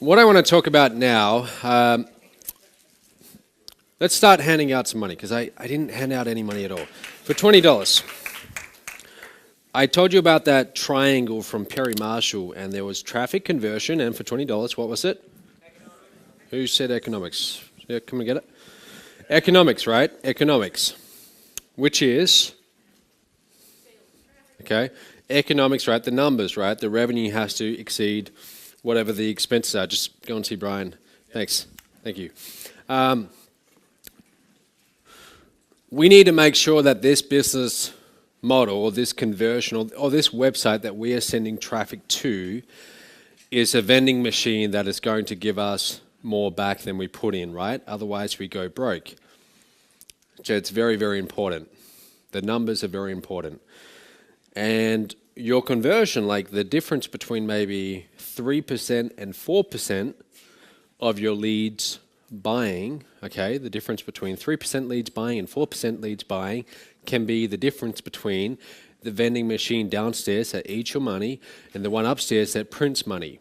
what I want to talk about now, let's start handing out some money, because I didn't hand out any money at all. For $20, I told you about that triangle from Perry Marshall, and there was traffic conversion, and for $20, what was it? Economics. Who said economics? Yeah, can we get it? Economics, right? Economics, which is, okay, economics, right? The numbers, right? The revenue has to exceed whatever the expenses are. Just go and see Brian. Thanks. Thank you. We need to make sure that this business model or this conversion or this website that we are sending traffic to is a vending machine that is going to give us more back than we put in, right? Otherwise we go broke. So it's very, very important. The numbers are very important. And your conversion, like the difference between maybe 3% and 4% of your leads buying, okay, the difference between 3% leads buying and 4% leads buying can be the difference between the vending machine downstairs that eats your money and the one upstairs that prints money.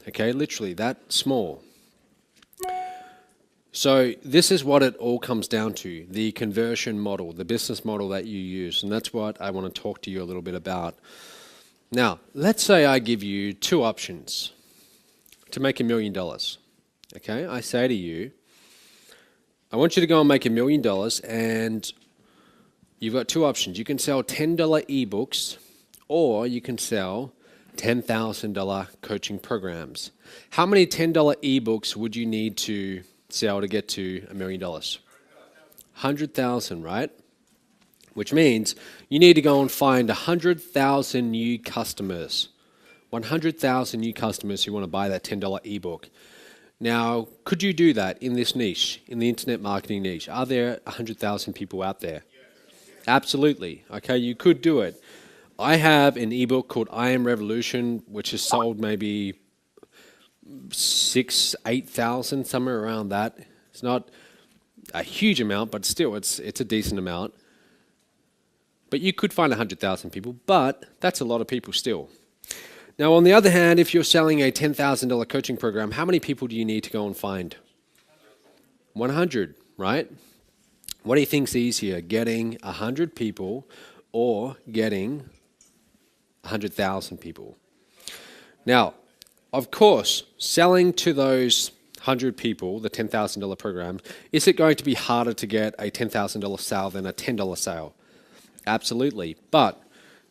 Okay, literally that small. So this is what it all comes down to, the conversion model, the business model that you use, and that's what I want to talk to you a little bit about. Now, let's say I give you two options to make $1 million. Okay, I say to you, I want you to go and make $1 million, and you've got two options. You can sell $10 ebooks, or you can sell $10,000 coaching programs. How many $10 ebooks would you need to sell to get to $1 million? 100,000, right? Which means you need to go and find 100,000 new customers. 100,000 new customers who want to buy that $10 ebook. Now, could you do that in this niche, in the internet marketing niche? Are there 100,000 people out there? Absolutely. Okay, you could do it. I have an ebook called I Am Revolution, which has sold maybe 6,000, 8,000, somewhere around that. It's not a huge amount, but still, it's a decent amount. But you could find 100,000 people, but that's a lot of people still. Now, on the other hand, if you're selling a $10,000 coaching program, how many people do you need to go and find? 100, right? What do you think's easier, getting 100 people or getting 100,000 people? Now, of course, selling to those 100 people, the $10,000 program, is it going to be harder to get a $10,000 sale than a $10 sale? Absolutely. But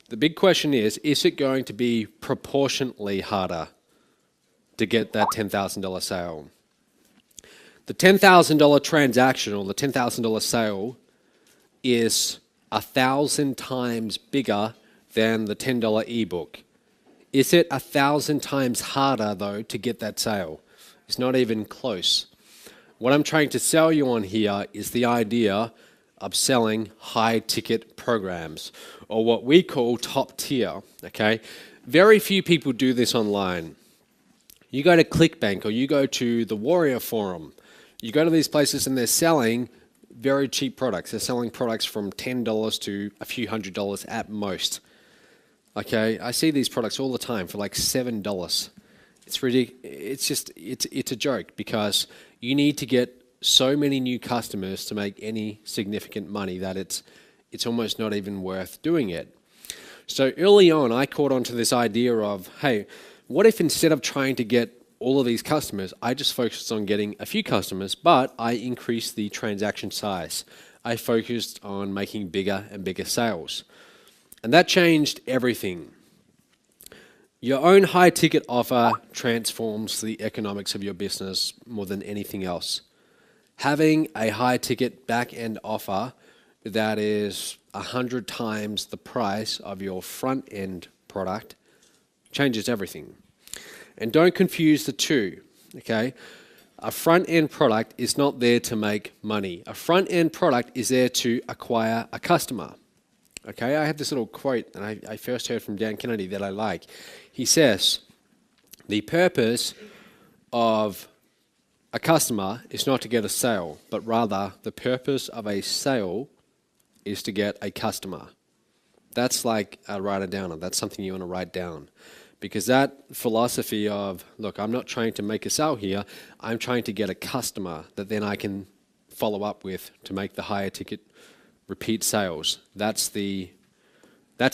the big question is it going to be proportionately harder to get that $10,000 sale? The $10,000 transaction or the $10,000 sale is 1,000 times bigger than the $10 ebook. Is it 1,000 times harder, though, to get that sale? It's not even close. What I'm trying to sell you on here is the idea of selling high-ticket programs, or what we call top tier, okay? Very few people do this online. You go to ClickBank or you go to the Warrior Forum, you go to these places and they're selling very cheap products. They're selling products from $10 to a few $100 at most. Okay, I see these products all the time for like $7. It's ridiculous. It's a joke, because you need to get so many new customers to make any significant money that it's almost not even worth doing it. So early on, I caught on to this idea of, hey, what if instead of trying to get all of these customers, I just focused on getting a few customers, but I increased the transaction size. I focused on making bigger and bigger sales. And that changed everything. Your own high-ticket offer transforms the economics of your business more than anything else. Having a high-ticket back-end offer that is 100 times the price of your front-end product changes everything. And don't confuse the two, okay? A front-end product is not there to make money. A front-end product is there to acquire a customer. Okay, I have this little quote, and I first heard from Dan Kennedy that I like. He says, the purpose of a customer is not to get a sale, but rather the purpose of a sale is to get a customer. That's like a write-a-downer. That's something you want to write down. Because that philosophy of, look, I'm not trying to make a sale here, I'm trying to get a customer that then I can follow up with to make the higher ticket repeat sales. That's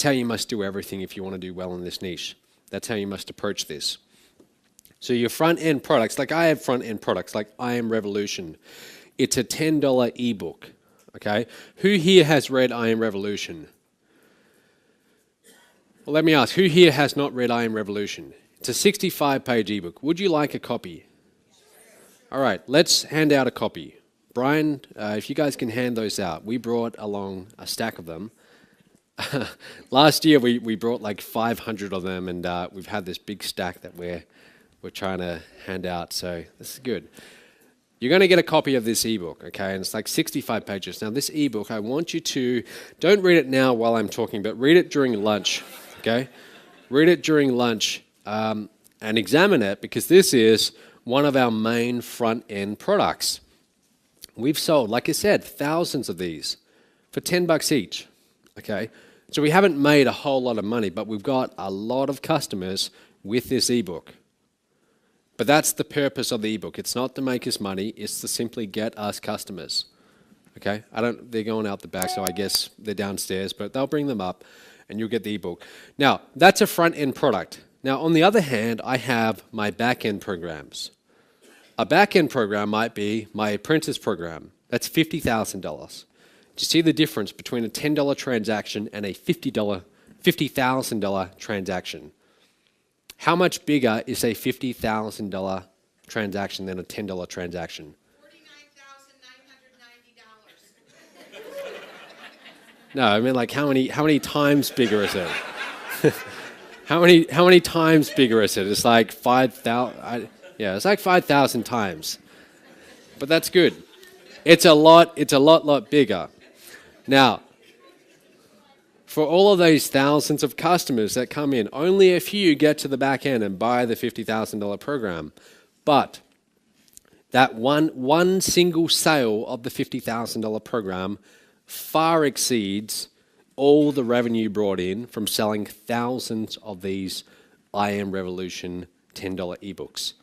how you must do everything if you want to do well in this niche. That's how you must approach this. So your front-end products, like I have front-end products, like I Am Revolution. It's a $10 ebook, okay? Who here has read I Am Revolution? Well, let me ask, who here has not read I Am Revolution? It's a 65-page ebook. Would you like a copy? All right, let's hand out a copy. Brian, if you guys can hand those out. We brought along a stack of them. Last year we brought like 500 of them, and we've had this big stack that we're trying to hand out, so this is good. You're going to get a copy of this ebook, okay? And it's like 65 pages. Now this ebook, I want you to, don't read it now while I'm talking, but read it during lunch, okay? Read it during lunch and examine it, because this is one of our main front-end products. We've sold, like I said, thousands of these for $10 each, okay? So we haven't made a whole lot of money, but we've got a lot of customers with this ebook. But that's the purpose of the ebook. It's not to make us money, it's to simply get us customers, okay? They're going out the back, so I guess they're downstairs, but they'll bring them up and you'll get the ebook. Now, that's a front-end product. Now, on the other hand, I have my back-end programs. A back-end program might be my apprentice program. That's $50,000. Do you see the difference between a $10 transaction and a $50,000 transaction? How much bigger is a $50,000 transaction than a $10 transaction? $49,990. No, I mean like how many times bigger is it? How many times bigger is it? It's like 5,000. Yeah, it's like 5,000 times. But that's good. It's a lot bigger. Now, for all of those thousands of customers that come in, only a few get to the back end and buy the $50,000 program. But that one single sale of the $50,000 program far exceeds all the revenue brought in from selling thousands of these I Am Revolution $10 ebooks.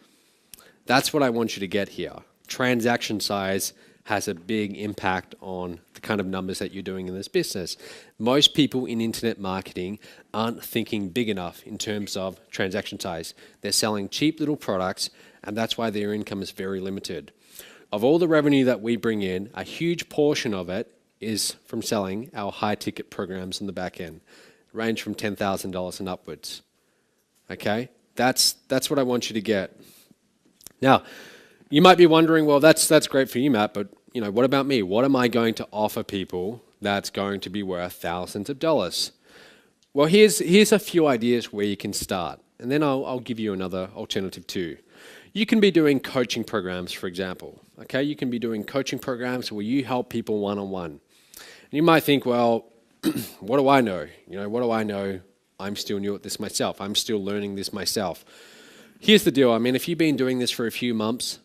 That's what I want you to get here. Transaction size has a big impact on the kind of numbers that you're doing in this business. Most people in internet marketing aren't thinking big enough in terms of transaction size. They're selling cheap little products, and that's why their income is very limited. Of all the revenue that we bring in, a huge portion of it is from selling our high-ticket programs in the back end, range from $10,000 and upwards. Okay? That's what I want you to get. Now, you might be wondering, well, that's great for you, Matt, but what about me? What am I going to offer people that's going to be worth thousands of dollars? Well, here's a few ideas where you can start, and then I'll give you another alternative too. You can be doing coaching programs, for example. Okay, you can be doing coaching programs where you help people one-on-one. And you might think, well, what do I know? What do I know? I'm still new at this myself. I'm still learning this myself. Here's the deal. I mean, if you've been doing this for a few months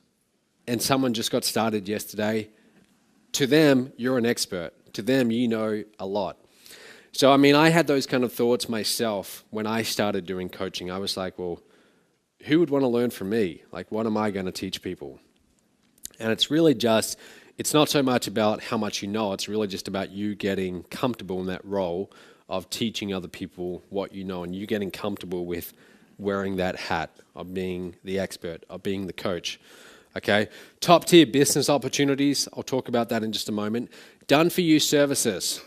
and someone just got started yesterday, to them, you're an expert. To them, you know a lot. So, I mean, I had those kind of thoughts myself when I started doing coaching. I was like, well, who would want to learn from me? Like, what am I going to teach people? And it's really just, it's not so much about how much you know, it's really just about you getting comfortable in that role of teaching other people what you know, and you getting comfortable with wearing that hat of being the expert, of being the coach. Okay, top tier business opportunities, I'll talk about that in just a moment. Done for you services.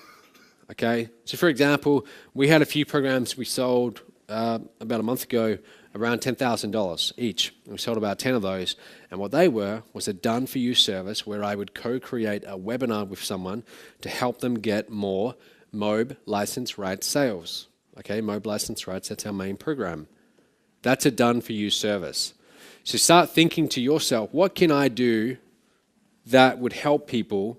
Okay, so for example, we had a few programs we sold about a month ago, around $10,000 each. We sold about 10 of those, and what they were was a done for you service where I would co-create a webinar with someone to help them get more MOB license rights sales. Okay, MOB license rights, that's our main program. That's a done for you service. So start thinking to yourself, what can I do that would help people?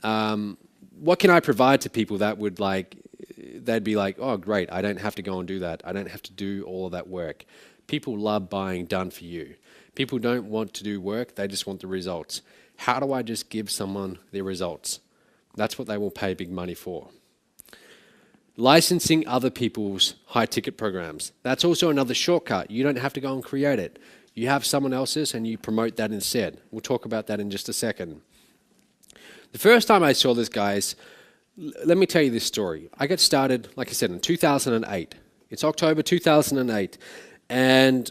What can I provide to people that would they'd be like, oh great, I don't have to go and do that. I don't have to do all of that work. People love buying done for you. People don't want to do work, they just want the results. How do I just give someone the results? That's what they will pay big money for. Licensing other people's high ticket programs. That's also another shortcut. You don't have to go and create it. You have someone else's and you promote that instead. We'll talk about that in just a second. The first time I saw this, guys, let me tell you this story. I got started, like I said, in 2008. It's October 2008. And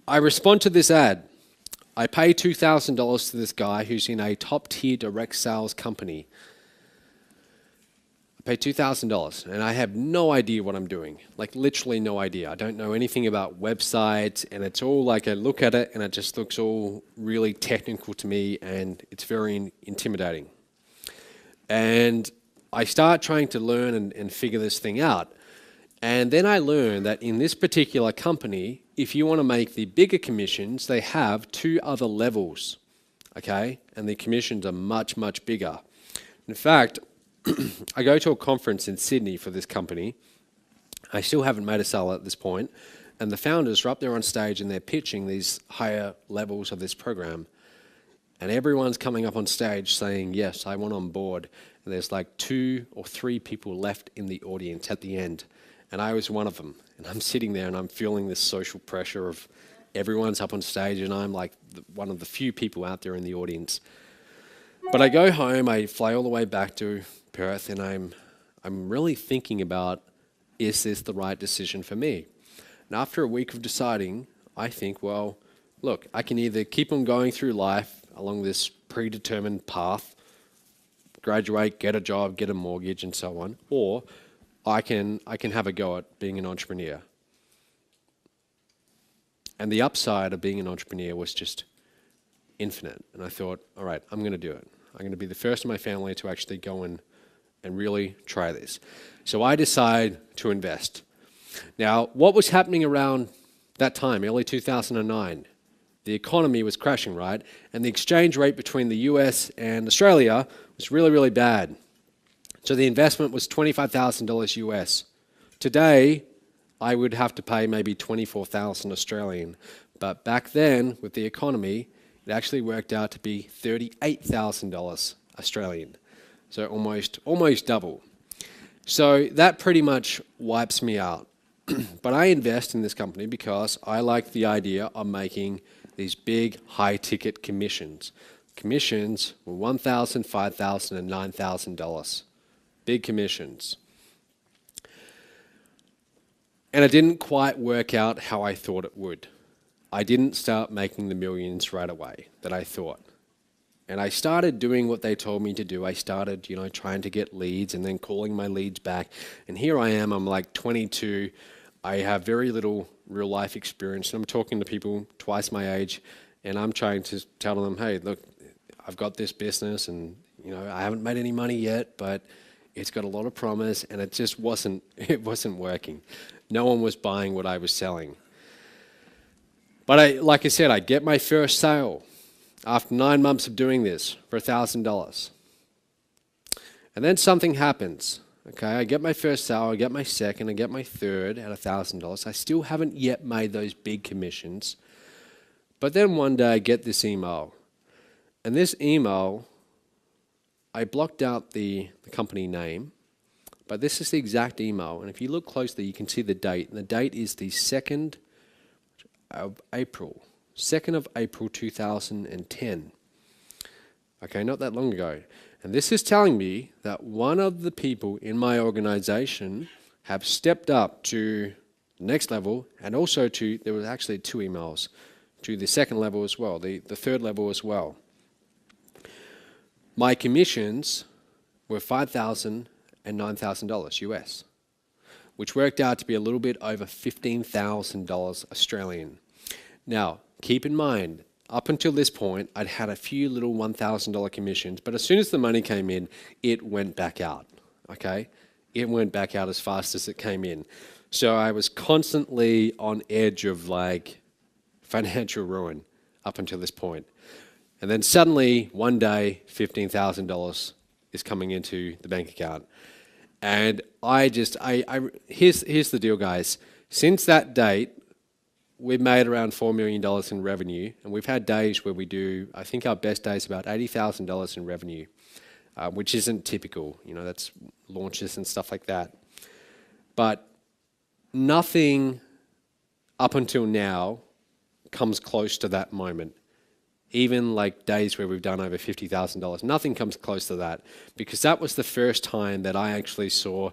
I respond to this ad. I pay $2,000 to this guy who's in a top tier direct sales company. I pay $2,000 and I have no idea what I'm doing. Like literally no idea. I don't know anything about websites, and it's all like I look at it and it just looks all really technical to me, and it's very intimidating. And I start trying to learn and figure this thing out. And then I learned that in this particular company, if you want to make the bigger commissions, they have 2 other levels, okay? And the commissions are much, much bigger. In fact, I go to a conference in Sydney for this company. I still haven't made a sale at this point. And the founders are up there on stage and they're pitching these higher levels of this program. And everyone's coming up on stage saying, yes, I want on board. And there's like 2 or 3 people left in the audience at the end. And I was one of them. And I'm sitting there and I'm feeling this social pressure of everyone's up on stage and I'm like one of the few people out there in the audience. But I go home, I fly all the way back to Perth, and I'm really thinking about, is this the right decision for me? And after a week of deciding, I think, well, look, I can either keep on going through life along this predetermined path, graduate, get a job, get a mortgage, and so on, or I can have a go at being an entrepreneur. And the upside of being an entrepreneur was just infinite. And I thought, all right, I'm going to do it. I'm going to be the first in my family to actually go and really try this. So I decide to invest. Now, what was happening around that time, early 2009? The economy was crashing, right? And the exchange rate between the US and Australia was really, really bad. So the investment was $25,000 US. Today, I would have to pay maybe 24,000 Australian. But back then, with the economy, it actually worked out to be $38,000 Australian. So almost double. So that pretty much wipes me out. But I invest in this company because I like the idea of making these big high-ticket commissions. Commissions were $1,000, $5,000, and $9,000. Big commissions. And it didn't quite work out how I thought it would. I didn't start making the millions right away that I thought. And I started doing what they told me to do. I started, trying to get leads and then calling my leads back. And here I am, I'm like 22. I have very little real life experience. And I'm talking to people twice my age. And I'm trying to tell them, hey, look, I've got this business and, I haven't made any money yet, but it's got a lot of promise. And it just wasn't working. No one was buying what I was selling. But like I said, I get my first sale after 9 months of doing this for $1,000. And then something happens. Okay, I get my first sale, I get my second, I get my third at $1,000. I still haven't yet made those big commissions. But then one day I get this email. And this email, I blocked out the company name, but this is the exact email. And if you look closely, you can see the date. And the date is the 2nd of April. 2nd of April 2010. Okay, not that long ago. And this is telling me that one of the people in my organization have stepped up to the next level, and also there was actually 2 emails, to the second level as well, the third level as well. My commissions were $5,000 and $9,000 US, which worked out to be a little bit over $15,000 Australian. Now, keep in mind, up until this point, I'd had a few little $1,000 commissions, but as soon as the money came in, it went back out, okay? It went back out as fast as it came in. So I was constantly on edge of like financial ruin up until this point. And then suddenly, one day, $15,000 is coming into the bank account. And here's the deal, guys. Since that date, we've made around $4 million in revenue, and we've had days where we do, I think our best day is about $80,000 in revenue, which isn't typical. That's launches and stuff like that. But nothing up until now comes close to that moment. Even like days where we've done over $50,000, nothing comes close to that, because that was the first time that I actually saw,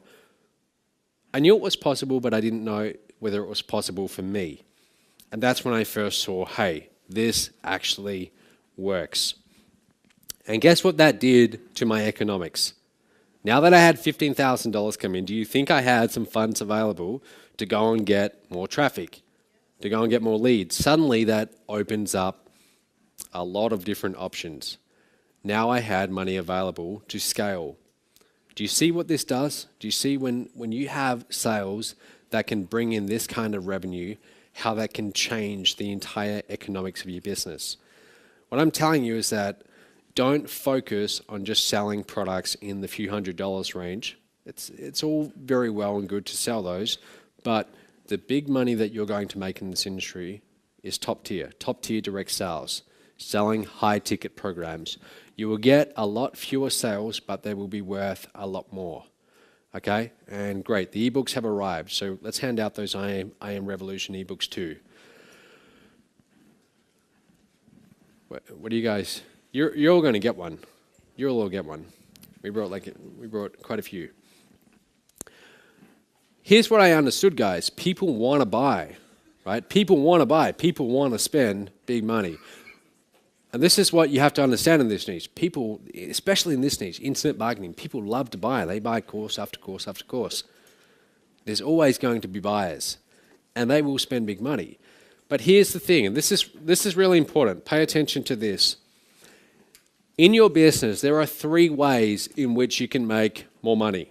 I knew it was possible, but I didn't know whether it was possible for me. And that's when I first saw, hey, this actually works. And guess what that did to my economics? Now that I had $15,000 come in, do you think I had some funds available to go and get more traffic, to go and get more leads? Suddenly that opens up a lot of different options. Now I had money available to scale. Do you see what this does? Do you see when you have sales that can bring in this kind of revenue, how that can change the entire economics of your business? What I'm telling you is that don't focus on just selling products in the few $100s range. It's all very well and good to sell those, but the big money that you're going to make in this industry is top tier direct sales, selling high ticket programs. You will get a lot fewer sales, but they will be worth a lot more. Okay, and great, the ebooks have arrived, so let's hand out those I Am Revolution ebooks too. What do you guys? You're all going to get one. You'll all get one. We brought quite a few. Here's what I understood, guys. People want to buy, right? People want to buy. People want to spend big money. And this is what you have to understand in this niche. People, especially in this niche, internet marketing, people love to buy. They buy course after course after course. There's always going to be buyers, and they will spend big money. But here's the thing, and this is really important. Pay attention to this. In your business, there are 3 ways in which you can make more money.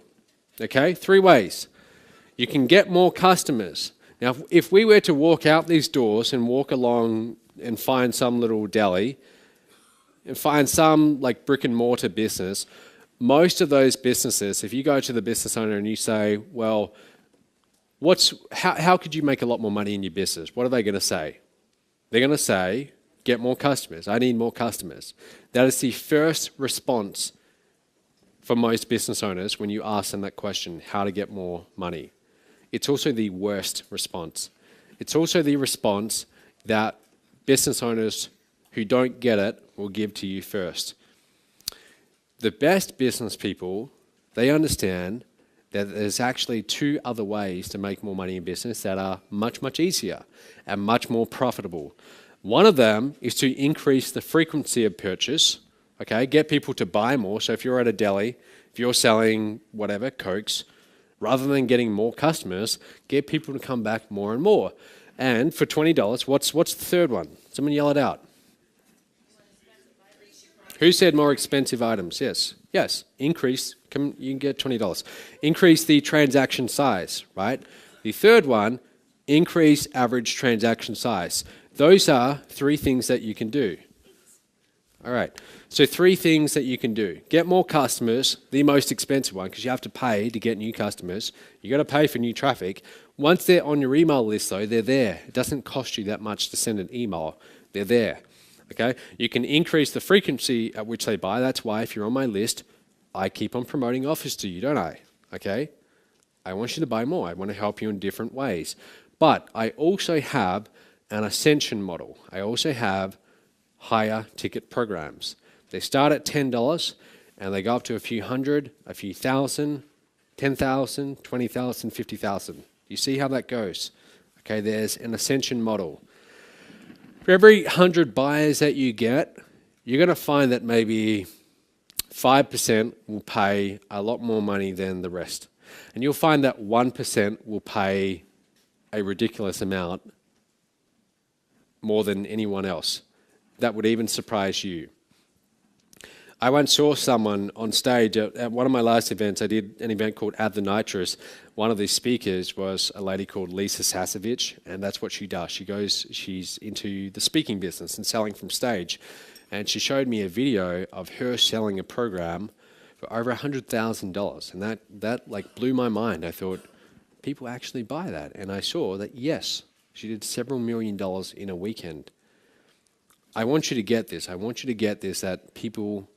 Okay? 3 ways. You can get more customers. Now, if we were to walk out these doors and walk along and find some little deli and find some like brick and mortar business, most of those businesses, if you go to the business owner and you say, well, how could you make a lot more money in your business? What are they going to say? They're going to say, get more customers. I need more customers. That is the first response for most business owners when you ask them that question, how to get more money. It's also the worst response. It's also the response that business owners who don't get it will give to you first. The best business people, they understand that there's actually 2 other ways to make more money in business that are much, much easier and much more profitable. One of them is to increase the frequency of purchase, okay? Get people to buy more. So if you're at a deli, if you're selling whatever, Cokes, rather than getting more customers, get people to come back more and more. And for $20, what's the third one? Someone yell it out. Who said more expensive items? Yes. Increase, you can get $20. Increase the transaction size, right? The third one, increase average transaction size. Those are 3 things that you can do. All right, so 3 things that you can do. Get more customers, the most expensive one, because you have to pay to get new customers. You got to pay for new traffic. Once they're on your email list, though, they're there. It doesn't cost you that much to send an email. They're there. Okay, you can increase the frequency at which they buy. That's why if you're on my list, I keep on promoting offers to you, don't I? Okay, I want you to buy more. I want to help you in different ways. But I also have an ascension model. I also have higher ticket programs. They start at $10 and they go up to a few hundred, a few thousand, 10,000, 20,000, 50,000. You see how that goes? Okay, there's an ascension model. For every 100 buyers that you get, you're going to find that maybe 5% will pay a lot more money than the rest. And you'll find that 1% will pay a ridiculous amount more than anyone else. That would even surprise you. I once saw someone on stage at one of my last events. I did an event called Add the Nitrous. One of the speakers was a lady called Lisa Sasevich, and that's what she does. She's into the speaking business and selling from stage. And she showed me a video of her selling a program for over $100,000. And that like blew my mind. I thought, people actually buy that. And I saw that, yes, she did several $1 million in a weekend. I want you to get this. I want you to get this, that people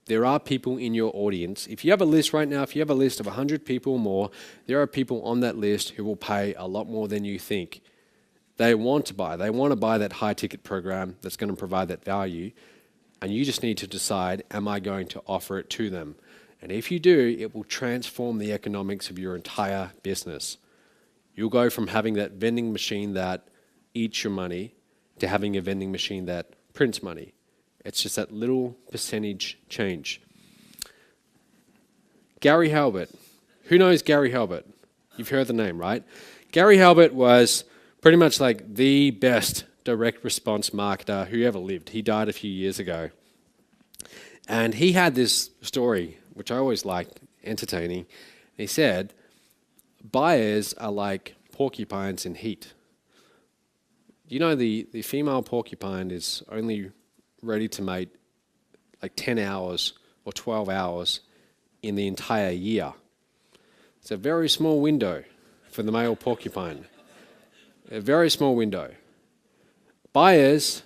There are people in your audience. If you have a list right now, if you have a list of 100 people or more, there are people on that list who will pay a lot more than you think. They want to buy. They want to buy that high-ticket program that's going to provide that value, and you just need to decide, am I going to offer it to them? And if you do, it will transform the economics of your entire business. You'll go from having that vending machine that eats your money to having a vending machine that prints money. It's just that little percentage change. Gary Halbert. Who knows Gary Halbert? You've heard the name, right? Gary Halbert was pretty much like the best direct response marketer who ever lived. He died a few years ago. And he had this story, which I always liked, entertaining. He said, buyers are like porcupines in heat. You know, the female porcupine is only ready to mate like 10 hours or 12 hours in the entire year. It's a very small window for the male porcupine. A very small window. Buyers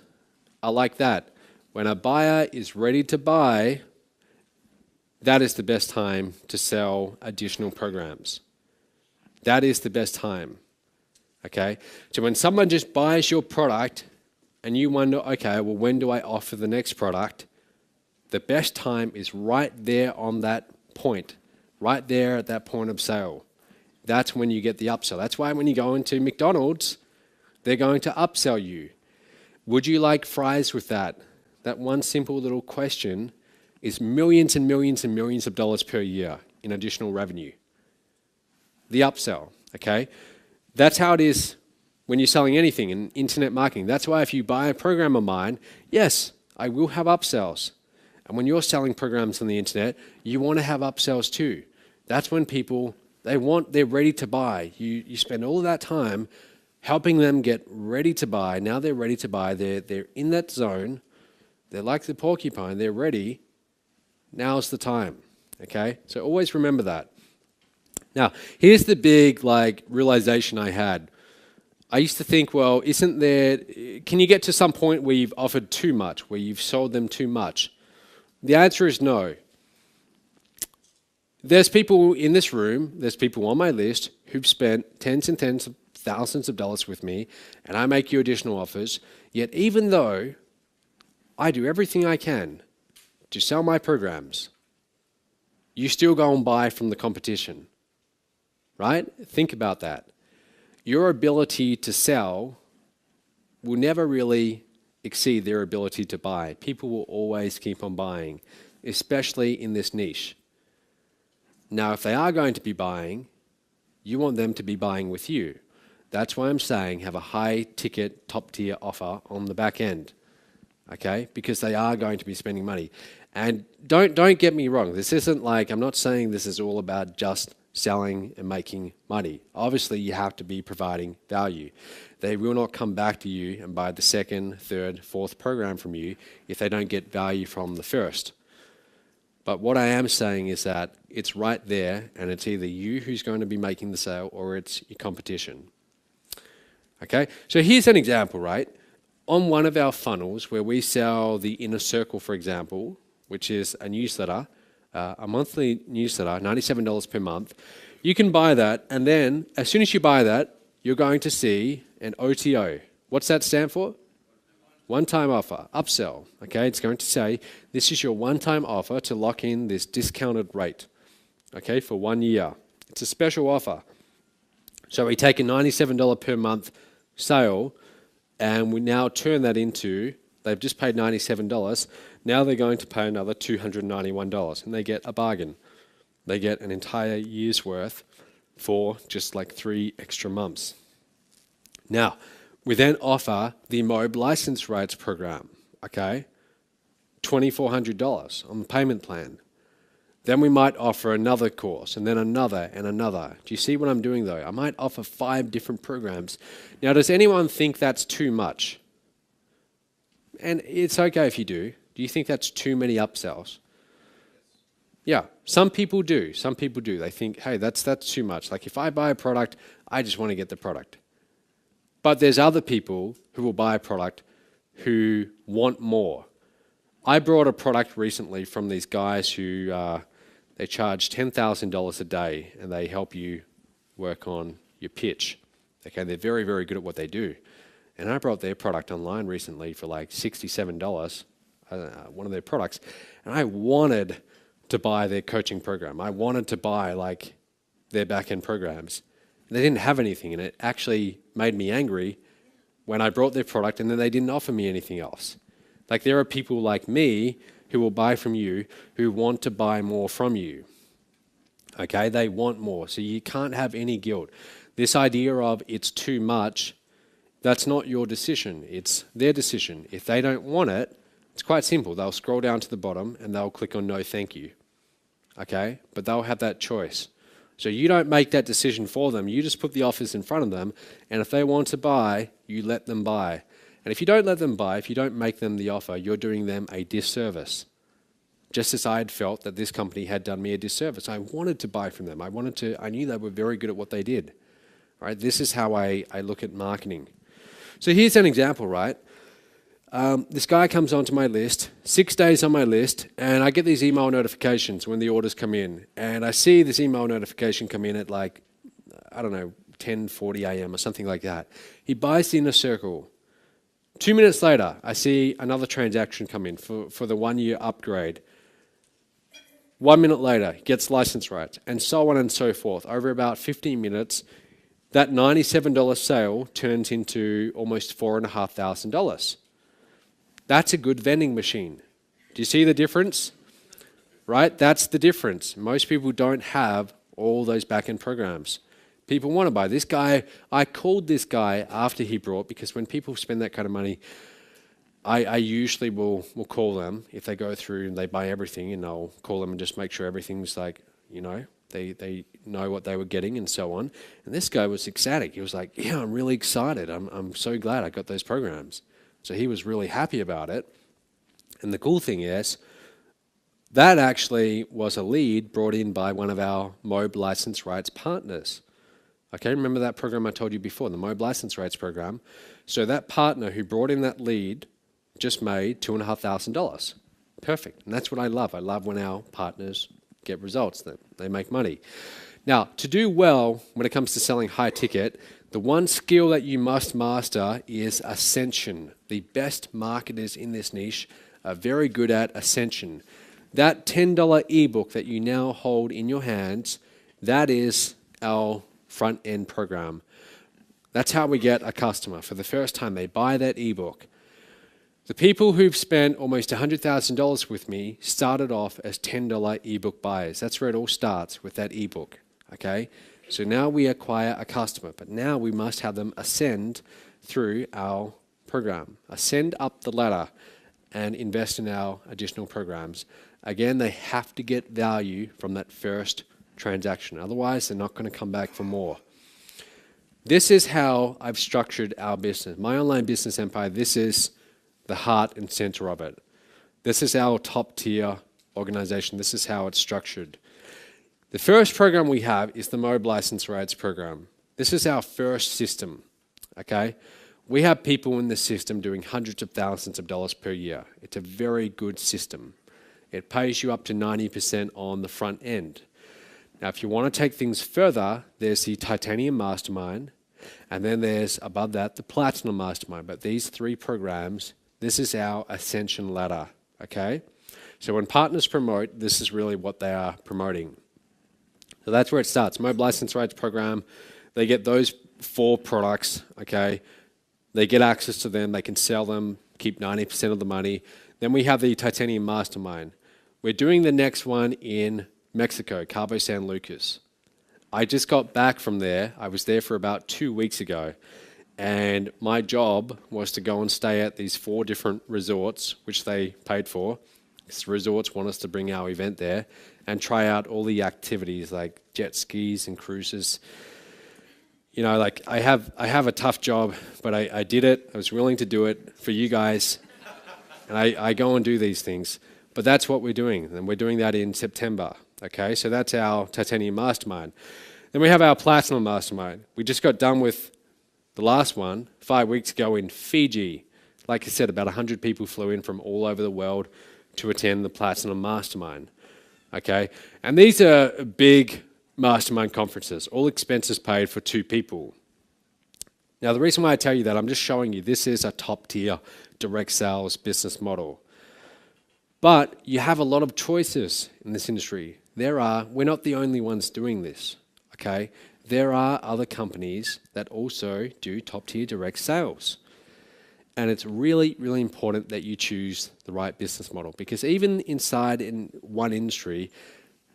are like that. When a buyer is ready to buy, that is the best time to sell additional programs. That is the best time. Okay? So when someone just buys your product and you wonder, okay, well, when do I offer the next product? The best time is right there on that point, right there at that point of sale. That's when you get the upsell. That's why when you go into McDonald's, they're going to upsell you. Would you like fries with that? That one simple little question is millions and millions and millions of dollars per year in additional revenue. The upsell, okay? That's how it is when you're selling anything in internet marketing. That's why if you buy a program of mine, yes, I will have upsells. And when you're selling programs on the internet, you want to have upsells too. That's when people, they're ready to buy. You spend all of that time helping them get ready to buy. Now they're ready to buy. They're in that zone. They're like the porcupine. They're ready. Now's the time. Okay? So always remember that. Now, here's the big realization I had. I used to think, well, can you get to some point where you've offered too much, where you've sold them too much? The answer is no. There's people in this room, there's people on my list who've spent tens and tens of thousands of dollars with me, and I make you additional offers, yet even though I do everything I can to sell my programs, you still go and buy from the competition, right? Think about that. Your ability to sell will never really exceed their ability to buy. People will always keep on buying, especially in this niche. Now, if they are going to be buying, you want them to be buying with you. That's why I'm saying have a high-ticket, top-tier offer on the back end, okay? Because they are going to be spending money. And don't get me wrong. This isn't like, I'm not saying this is all about just selling and making money. Obviously, you have to be providing value. They will not come back to you and buy the second, third, fourth program from you if they don't get value from the first. But what I am saying is that it's right there, and it's either you who's going to be making the sale or it's your competition. Okay? So here's an example, right? On one of our funnels where we sell the Inner Circle, for example, which is a newsletter, a monthly newsletter, $97 per month, you can buy that, and then as soon as you buy that, you're going to see an OTO. What's that stand for? One-time offer, upsell. Okay, it's going to say this is your one-time offer to lock in this discounted rate, okay, for 1 year. It's a special offer. So we take a $97 per month sale and we now turn that into, they've just paid $97, now they're going to pay another $291 and they get a bargain. They get an entire year's worth for just like 3 extra months. Now, we then offer the MOB license rates program, okay? $2,400 on the payment plan. Then we might offer another course, and then another, and another. Do you see what I'm doing though? I might offer 5 different programs. Now, does anyone think that's too much? And it's okay if you do. Do you think that's too many upsells? Yeah, some people do. Some people do. They think, hey, that's too much. Like if I buy a product, I just want to get the product. But there's other people who will buy a product who want more. I brought a product recently from these guys who they charge $10,000 a day and they help you work on your pitch. Okay, they're very, very good at what they do. And I brought their product online recently for like $67, one of their products. And I wanted to buy their coaching program. I wanted to buy like their back-end programs. They didn't have anything, and it actually made me angry when I brought their product and then they didn't offer me anything else. Like there are people like me who will buy from you who want to buy more from you. Okay, they want more, so you can't have any guilt. This idea of it's too much, that's not your decision, it's their decision. If they don't want it, it's quite simple. They'll scroll down to the bottom and they'll click on no thank you. Okay, but they'll have that choice. So you don't make that decision for them, you just put the offers in front of them, and if they want to buy, you let them buy. And if you don't let them buy, if you don't make them the offer, you're doing them a disservice. Just as I had felt that this company had done me a disservice. I wanted to buy from them. I knew they were very good at what they did. Right? This is how I look at marketing. So here's an example, right? This guy comes onto my list, 6 days on my list, and I get these email notifications when the orders come in. And I see this email notification come in at like, I don't know, 10:40 a.m. or something like that. He buys the Inner Circle. 2 minutes later, I see another transaction come in for the 1-year upgrade. 1 minute later, he gets license rights, and so on and so forth. Over about 15 minutes, that $97 sale turns into almost $4,500. That's a good vending machine. Do you see the difference? Right? That's the difference. Most people don't have all those back-end programs. People want to buy. This guy, I called this guy after he brought, because when people spend that kind of money, I usually will call them if they go through and they buy everything, and I'll call them and just make sure everything's like, you know, they know what they were getting and so on. And this guy was ecstatic. He was like, yeah, I'm really excited. I'm so glad I got those programs. So he was really happy about it. And the cool thing is, that actually was a lead brought in by one of our MOB license rights partners. Okay, remember that program I told you before, the MOB license rights program? So that partner who brought in that lead just made $2,500. Perfect. And that's what I love. I love when our partners get results, that they make money. Now, to do well when it comes to selling high ticket, the one skill that you must master is ascension. The best marketers in this niche are very good at ascension. That $10 ebook that you now hold in your hands, that is our front-end program. That's how we get a customer. For the first time, they buy that ebook. The people who've spent almost $100,000 with me started off as $10 ebook buyers. That's where it all starts, with that ebook. Okay? So now we acquire a customer, but now we must have them ascend through our program. Ascend up the ladder and invest in our additional programs. Again, they have to get value from that first transaction. Otherwise, they're not going to come back for more. This is how I've structured our business. My online business empire, this is the heart and center of it. This is our top tier organization. This is how it's structured. The first program we have is the MOB License Rights program. This is our first system, okay? We have people in the system doing hundreds of thousands of dollars per year. It's a very good system. It pays you up to 90% on the front end. Now, if you want to take things further, there's the Titanium Mastermind, and then there's, above that, the Platinum Mastermind. But these three programs, this is our ascension ladder, okay? So when partners promote, this is really what they are promoting. So that's where it starts. MOB License Rights program, they get those 4 products, okay? They get access to them, they can sell them, keep 90% of the money. Then we have the Titanium Mastermind. We're doing the next one in Mexico, Cabo San Lucas. I just got back from there. I was there for about 2 weeks ago. And my job was to go and stay at these 4 different resorts, which they paid for. These resorts want us to bring our event there and try out all the activities like jet skis and cruises. You know, like I have a tough job, but I did it. I was willing to do it for you guys. And I go and do these things. But that's what we're doing. And we're doing that in September. Okay, so that's our Titanium Mastermind. Then we have our Platinum Mastermind. We just got done with the last one 5 weeks ago in Fiji. Like I said, about 100 people flew in from all over the world to attend the Platinum Mastermind. Okay, and these are big mastermind conferences, all expenses paid for 2 people. Now, the reason why I tell you that, I'm just showing you this is a top tier direct sales business model. But you have a lot of choices in this industry. We're not the only ones doing this, okay? There are other companies that also do top tier direct sales. And it's really, really important that you choose the right business model, because even inside in one industry,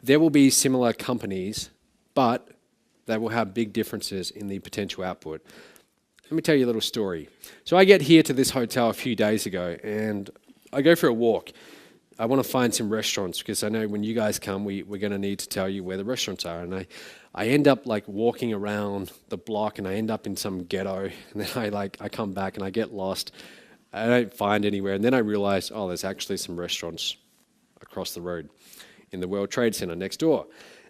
there will be similar companies, but they will have big differences in the potential output. Let me tell you a little story. So I get here to this hotel a few days ago, and I go for a walk. I want to find some restaurants, because I know when you guys come, we're going to need to tell you where the restaurants are. And I end up like walking around the block, and I end up in some ghetto, and then I come back and I get lost. I don't find anywhere, and then I realize, oh, there's actually some restaurants across the road in the World Trade Center next door.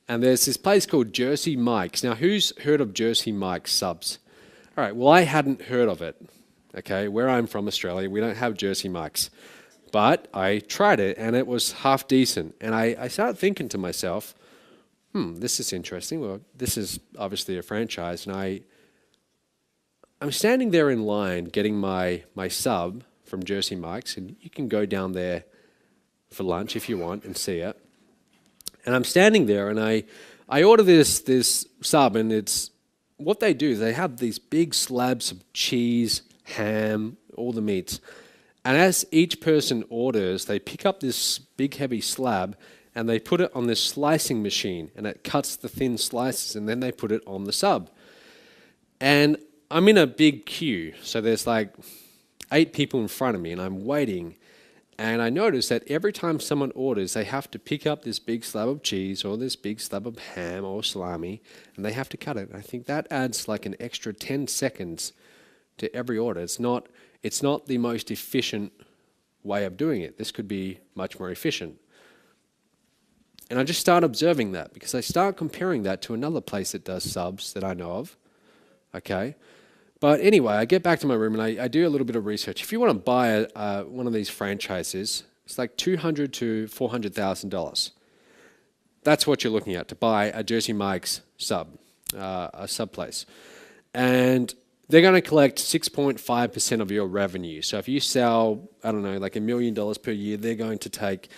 And there's this place called Jersey Mike's. Now, who's heard of Jersey Mike's subs? All right, well, I hadn't heard of it. Okay, where I'm from, Australia, we don't have Jersey Mike's. But I tried it, and it was half decent. And I started thinking to myself, this is interesting. Well, this is obviously a franchise. And I'm standing there in line getting my sub from Jersey Mike's. And you can go down there for lunch if you want and see it. And I'm standing there, and I order this sub, and it's what they do is they have these big slabs of cheese, ham, all the meats. And as each person orders, they pick up this big heavy slab and they put it on this slicing machine, and it cuts the thin slices, and then they put it on the sub. And I'm in a big queue, so there's like 8 people in front of me, and I'm waiting. And I notice that every time someone orders, they have to pick up this big slab of cheese or this big slab of ham or salami, and they have to cut it. I think that adds like an extra 10 seconds to every order. It's not the most efficient way of doing it. This could be much more efficient. And I just start observing that, because I start comparing that to another place that does subs that I know of. Okay? But anyway, I get back to my room and I do a little bit of research. If you want to buy one of these franchises, it's like $200,000 to $400,000. That's what you're looking at to buy a Jersey Mike's sub, a sub place. And they're going to collect 6.5% of your revenue. So if you sell, I don't know, like $1 million per year, they're going to take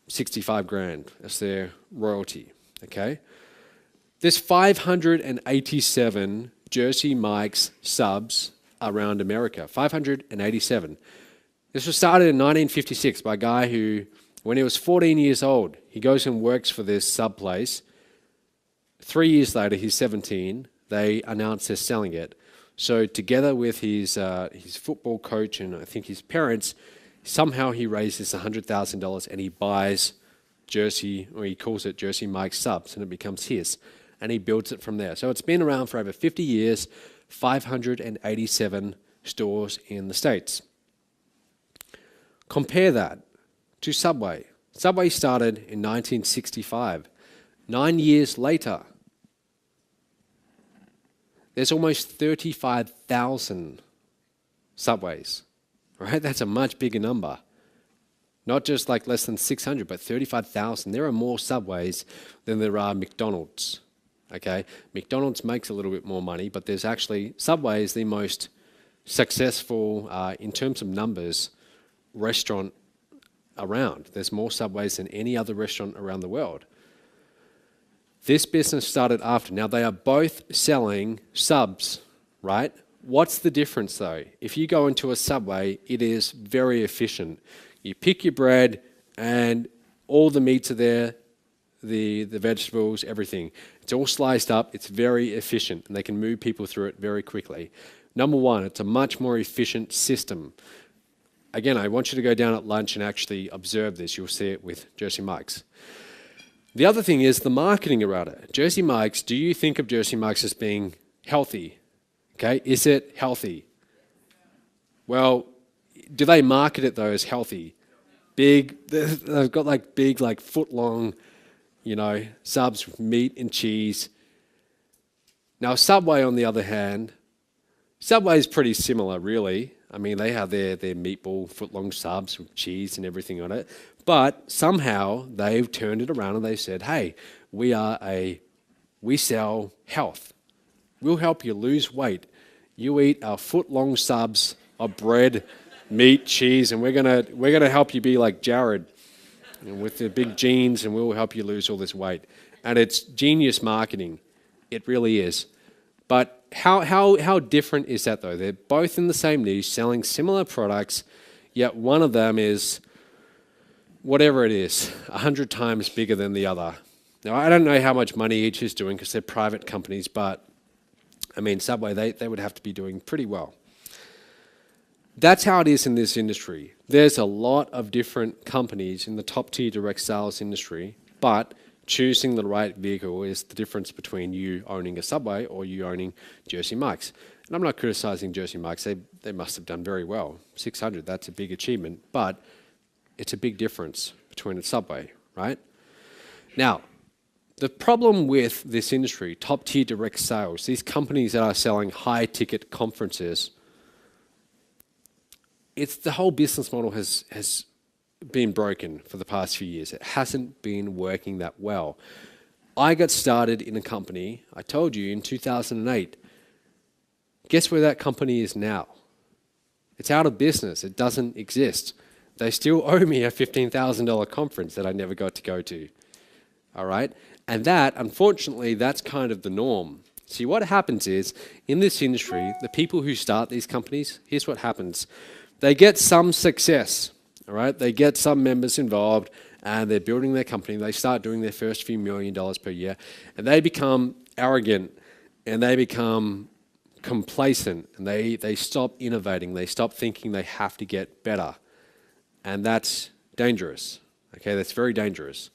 65 grand as their royalty. Okay? There's 587 Jersey Mike's subs around America. 587. This was started in 1956 by a guy who, when he was 14 years old, he goes and works for this sub place. 3 years later, he's 17. They announce they're selling it. So together with his football coach and I think his parents, somehow he raises $100,000 and he buys Jersey, or he calls it Jersey Mike's subs, and it becomes his. And he builds it from there. So it's been around for over 50 years, 587 stores in the States. Compare that to Subway. Subway started in 1965. 9 years later, there's almost 35,000 Subways. Right? That's a much bigger number. Not just like less than 600, but 35,000. There are more Subways than there are McDonald's. Okay, McDonald's makes a little bit more money, but there's actually Subway is the most successful in terms of numbers restaurant around. There's more Subways than any other restaurant around the world. This business started after. Now they are both selling subs, right? What's the difference though? If you go into a Subway, it is very efficient. You pick your bread and all the meats are there, the vegetables, everything. It's all sliced up. It's very efficient, and they can move people through it very quickly. Number one, it's a much more efficient system. Again, I want you to go down at lunch and actually observe this. You'll see it with Jersey Mike's. The other thing is the marketing around it. Jersey Mike's, do you think of Jersey Mike's as being healthy? Okay, is it healthy? Well, do they market it though as healthy? Big, they've got like big, like foot-long, subs with meat and cheese. Now, Subway, on the other hand, Subway is pretty similar, really. I mean, they have their meatball foot-long subs with cheese and everything on it. But somehow they've turned it around and they said, hey, we sell health. We'll help you lose weight. You eat our foot-long subs of bread, meat, cheese, and we're gonna help you be like Jared with the big jeans, and we'll help you lose all this weight. And it's genius marketing. It really is. But how different is that though? They're both in the same niche, selling similar products, yet one of them is, whatever it is, 100 times bigger than the other. Now, I don't know how much money each is doing because they're private companies, but I mean, Subway, they would have to be doing pretty well. That's how it is in this industry. There's a lot of different companies in the top tier direct sales industry, but choosing the right vehicle is the difference between you owning a Subway or you owning Jersey Mike's. And I'm not criticizing Jersey Mike's. They must have done very well. 600, that's a big achievement, but it's a big difference between a Subway, right? Now, the problem with this industry, top tier direct sales, these companies that are selling high ticket conferences, it's the whole business model has been broken for the past few years. It hasn't been working that well. I got started in a company, I told you, in 2008. Guess where that company is now? It's out of business. It doesn't exist. They still owe me a $15,000 conference that I never got to go to. All right? And that, unfortunately, that's kind of the norm. See, what happens is, in this industry, the people who start these companies, here's what happens. They get some success, all right? They get some members involved, and they're building their company. They start doing their first few $1 million per year, and they become arrogant, and they become complacent, and they stop innovating. They stop thinking they have to get better. And that's dangerous, okay? That's very dangerous.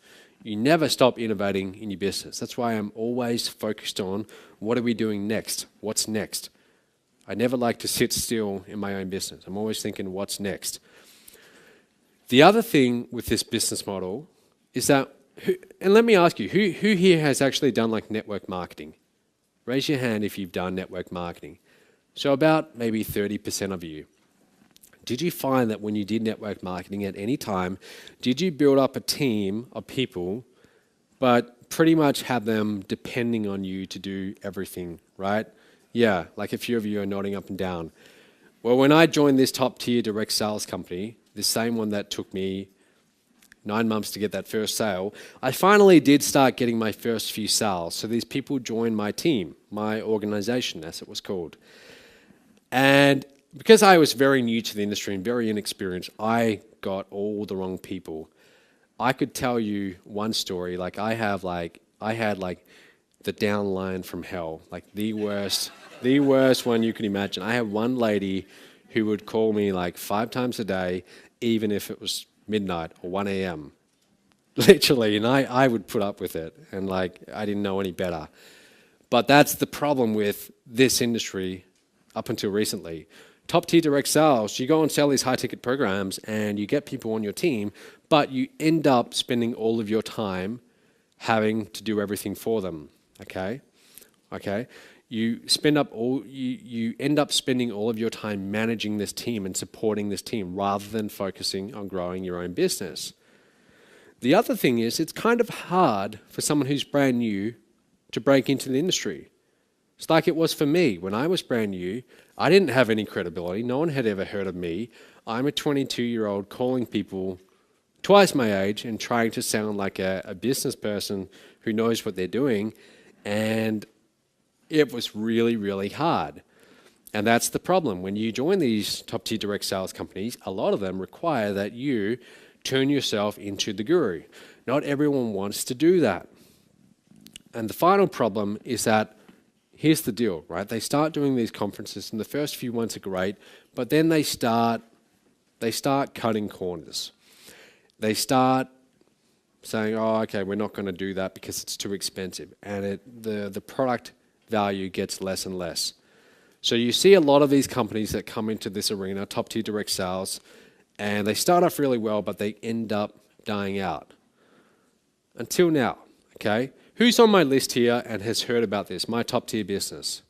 You never stop innovating in your business. That's why I'm always focused on what are we doing next? What's next? I never like to sit still in my own business. I'm always thinking, what's next? The other thing with this business model is that, and let me ask you, who here has actually done like network marketing? Raise your hand if you've done network marketing. So about maybe 30% of you. Did you find that when you did network marketing at any time, did you build up a team of people, but pretty much have them depending on you to do everything, right? Yeah, like a few of you are nodding up and down. Well, when I joined this top tier direct sales company, the same one that took me 9 months to get that first sale, I finally did start getting my first few sales. So these people joined my team, my organization, as it was called. And because I was very new to the industry and very inexperienced, I got all the wrong people. I could tell you one story, like I had the downline from hell, like the worst one you can imagine. I had one lady who would call me like 5 times a day, even if it was midnight or 1 a.m. Literally, and I would put up with it, and like I didn't know any better. But that's the problem with this industry up until recently. Top tier direct sales, you go and sell these high ticket programs and you get people on your team, but you end up spending all of your time having to do everything for them. Okay? You end up spending all of your time managing this team and supporting this team rather than focusing on growing your own business. The other thing is, it's kind of hard for someone who's brand new to break into the industry. It's like it was for me. When I was brand new, I didn't have any credibility. No one had ever heard of me. I'm a 22-year-old calling people twice my age and trying to sound like a business person who knows what they're doing. And it was really, really hard. And that's the problem. When you join these top-tier direct sales companies, a lot of them require that you turn yourself into the guru. Not everyone wants to do that. And the final problem is that, here's the deal, right? They start doing these conferences, and the first few ones are great, but then they start cutting corners. They start saying, oh, okay, we're not going to do that because it's too expensive, and the product value gets less and less. So you see a lot of these companies that come into this arena, top-tier direct sales, and they start off really well, but they end up dying out. Until now, okay? Who's on my list here and has heard about this, my top-tier business?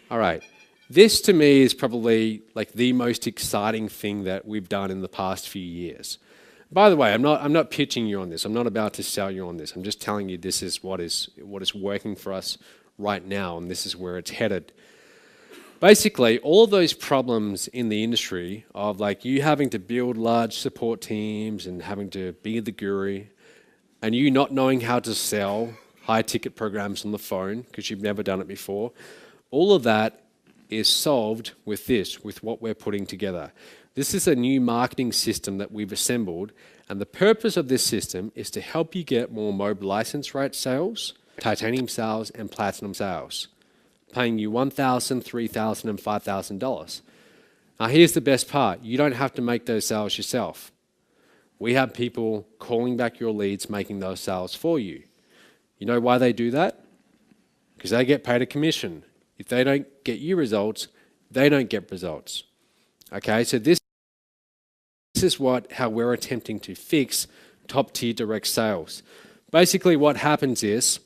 All right. This, to me, is probably like the most exciting thing that we've done in the past few years. By the way, I'm not pitching you on this. I'm not about to sell you on this. I'm just telling you this is what is working for us right now, and this is where it's headed. Basically, all those problems in the industry of like you having to build large support teams and having to be the guru, and you not knowing how to sell high ticket programs on the phone because you've never done it before, all of that is solved with this, with what we're putting together. This is a new marketing system that we've assembled, and the purpose of this system is to help you get more mobile license rate sales, titanium sales, and platinum sales, paying you $1,000, $3,000, and $5,000. Now here's the best part. You don't have to make those sales yourself. We have people calling back your leads, making those sales for you. You know why they do that? Because they get paid a commission. If they don't get you results, they don't get results. Okay, so this is how we're attempting to fix top tier direct sales. Basically what happens is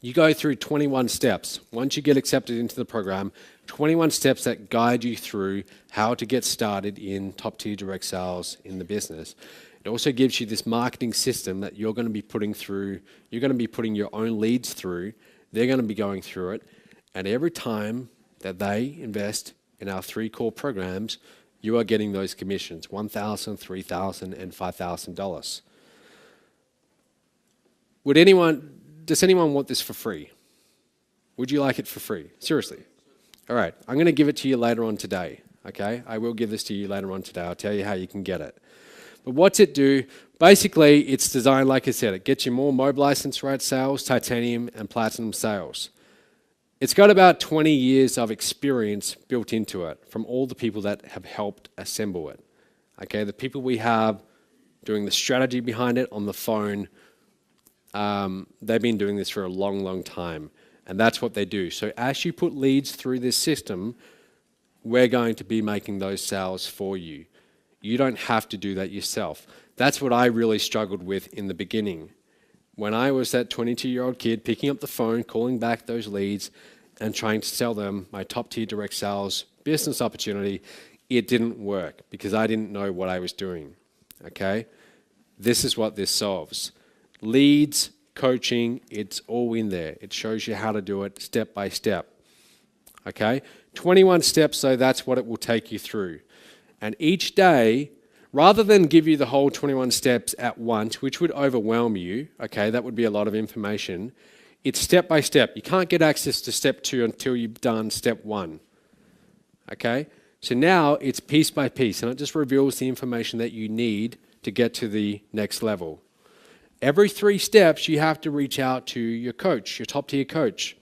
you go through 21 steps. Once you get accepted into the program, 21 steps that guide you through how to get started in top tier direct sales in the business. It also gives you this marketing system that you're going to be putting through, you're going to be putting your own leads through, they're going to be going through it, and every time that they invest in our 3 core programs, you are getting those commissions, $1,000, $3,000, and $5,000. Does anyone want this for free? Would you like it for free? Seriously. All right, I'm going to give it to you later on today, okay? I will give this to you later on today. I'll tell you how you can get it. But what's it do? Basically, it's designed, like I said, it gets you more mobile license rate sales, titanium, and platinum sales. It's got about 20 years of experience built into it from all the people that have helped assemble it. Okay, the people we have doing the strategy behind it on the phone, they've been doing this for a long, long time. And that's what they do. So as you put leads through this system, we're going to be making those sales for you. You don't have to do that yourself. That's what I really struggled with in the beginning. When I was that 22-year-old kid picking up the phone, calling back those leads, and trying to sell them my top-tier direct sales business opportunity, it didn't work because I didn't know what I was doing, okay? This is what this solves. Leads, coaching, it's all in there. It shows you how to do it step by step, okay? 21 steps, so that's what it will take you through. And each day, rather than give you the whole 21 steps at once, which would overwhelm you, okay, that would be a lot of information, it's step by step. You can't get access to step 2 until you've done step 1, okay? So now it's piece by piece, and it just reveals the information that you need to get to the next level. Every 3 steps, you have to reach out to your coach, your top-tier coach.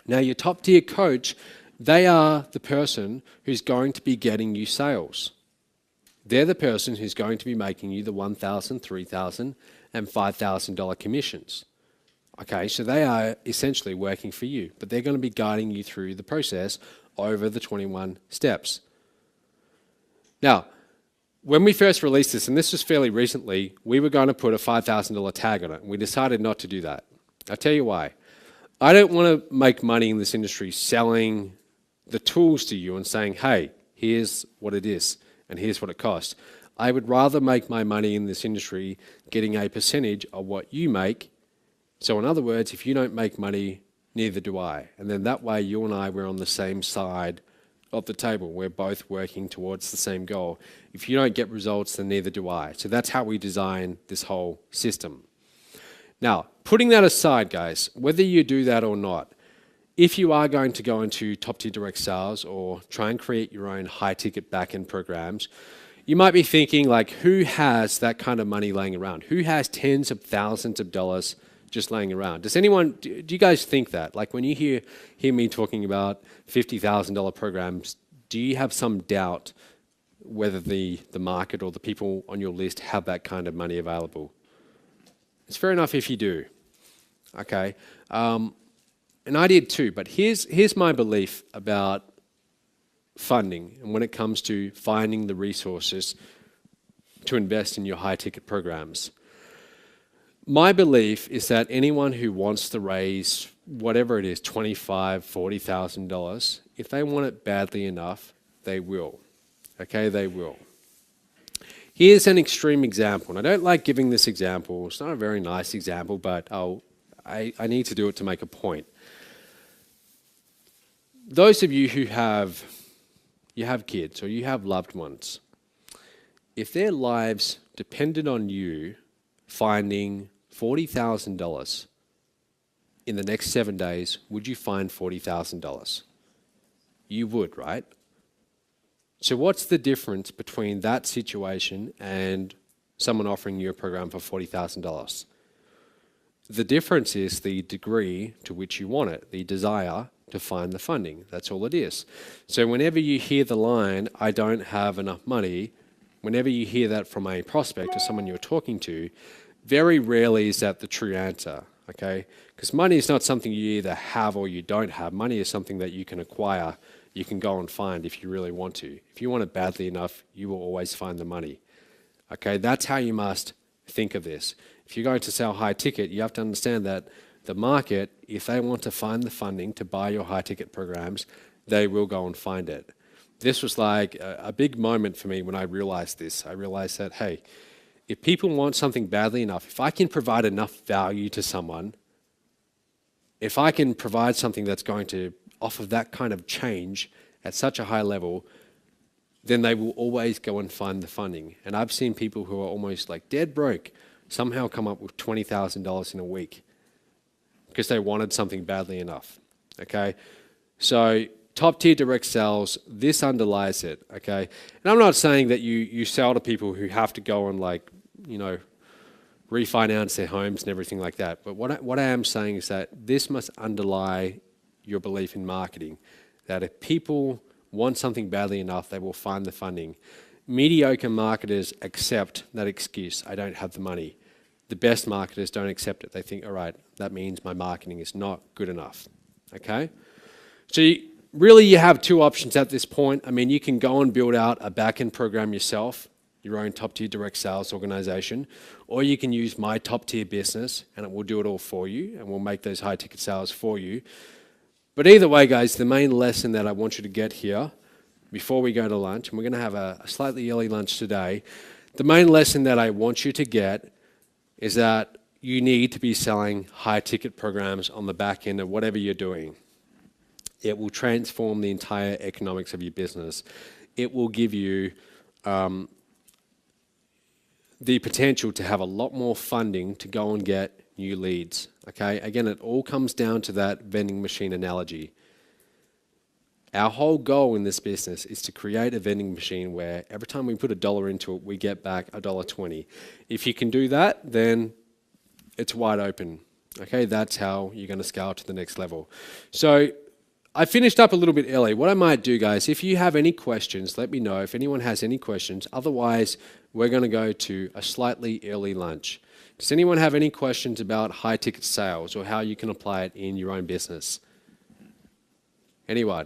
Now, your top-tier coach, they are the person who's going to be getting you sales. They're the person who's going to be making you the $1,000, $3,000, and $5,000 commissions. Okay, so they are essentially working for you, but they're going to be guiding you through the process over the 21 steps. Now, when we first released this, and this was fairly recently, we were going to put a $5,000 tag on it, and we decided not to do that. I'll tell you why. I don't want to make money in this industry selling the tools to you and saying, hey, here's what it is, and here's what it costs. I would rather make my money in this industry getting a percentage of what you make. So in other words, if you don't make money, neither do I. And then that way you and I, we're on the same side of the table. We're both working towards the same goal. If you don't get results, then neither do I. So that's how we design this whole system. Now, putting that aside, guys, whether you do that or not, if you are going to go into top-tier direct sales or try and create your own high-ticket back-end programs, you might be thinking, like, who has that kind of money laying around? Who has tens of thousands of dollars just laying around? Does anyone, do you guys think that? Like when you hear me talking about $50,000 programs, do you have some doubt whether the market or the people on your list have that kind of money available? It's fair enough if you do, okay? And I did too, but here's my belief about funding and when it comes to finding the resources to invest in your high-ticket programs. My belief is that anyone who wants to raise whatever it is, $25,000, $40,000, if they want it badly enough, they will. Okay, they will. Here's an extreme example. And I don't like giving this example. It's not a very nice example, but I need to do it to make a point. Those of you who have kids or you have loved ones, if their lives depended on you finding $40,000 in the next 7 days, would you find $40,000? You would, right? So what's the difference between that situation and someone offering you a program for $40,000? The difference is the degree to which you want it, the desire to find the funding. That's all it is. So whenever you hear the line, I don't have enough money, whenever you hear that from a prospect or someone you're talking to, very rarely is that the true answer, okay? Because money is not something you either have or you don't have. Money is something that you can acquire, you can go and find if you really want to. If you want it badly enough, you will always find the money. Okay, that's how you must think of this. If you're going to sell high ticket, you have to understand that the market, if they want to find the funding to buy your high ticket programs, they will go and find it. This was like a big moment for me when I realized this. I realized that, hey, if people want something badly enough, if I can provide enough value to someone, if I can provide something that's going to offer that kind of change at such a high level, then they will always go and find the funding. And I've seen people who are almost like dead broke somehow come up with $20,000 in a week because they wanted something badly enough, okay? So top tier direct sales, this underlies it, okay? And I'm not saying that you sell to people who have to go and refinance their homes and everything like that. But what I am saying is that this must underlie your belief in marketing, that if people want something badly enough, they will find the funding. Mediocre marketers accept that excuse, I don't have the money. The best marketers don't accept it. They think, all right, that means my marketing is not good enough, okay? So you have two options at this point. I mean, you can go and build out a back-end program yourself, your own top-tier direct sales organization, or you can use my top-tier business and it will do it all for you and we'll make those high-ticket sales for you. But either way, guys, the main lesson that I want you to get here before we go to lunch, and we're going to have a slightly early lunch today, the main lesson that I want you to get is that you need to be selling high-ticket programs on the back end of whatever you're doing. It will transform the entire economics of your business. It will give you the potential to have a lot more funding to go and get new leads, okay? Again, it all comes down to that vending machine analogy. Our whole goal in this business is to create a vending machine where every time we put $1 into it, we get back $1.20. If you can do that, then it's wide open, okay? That's how you're going to scale to the next level. So I finished up a little bit early. What I might do, guys, if you have any questions, let me know if anyone has any questions. Otherwise, we're going to go to a slightly early lunch. Does anyone have any questions about high-ticket sales or how you can apply it in your own business? Anyone?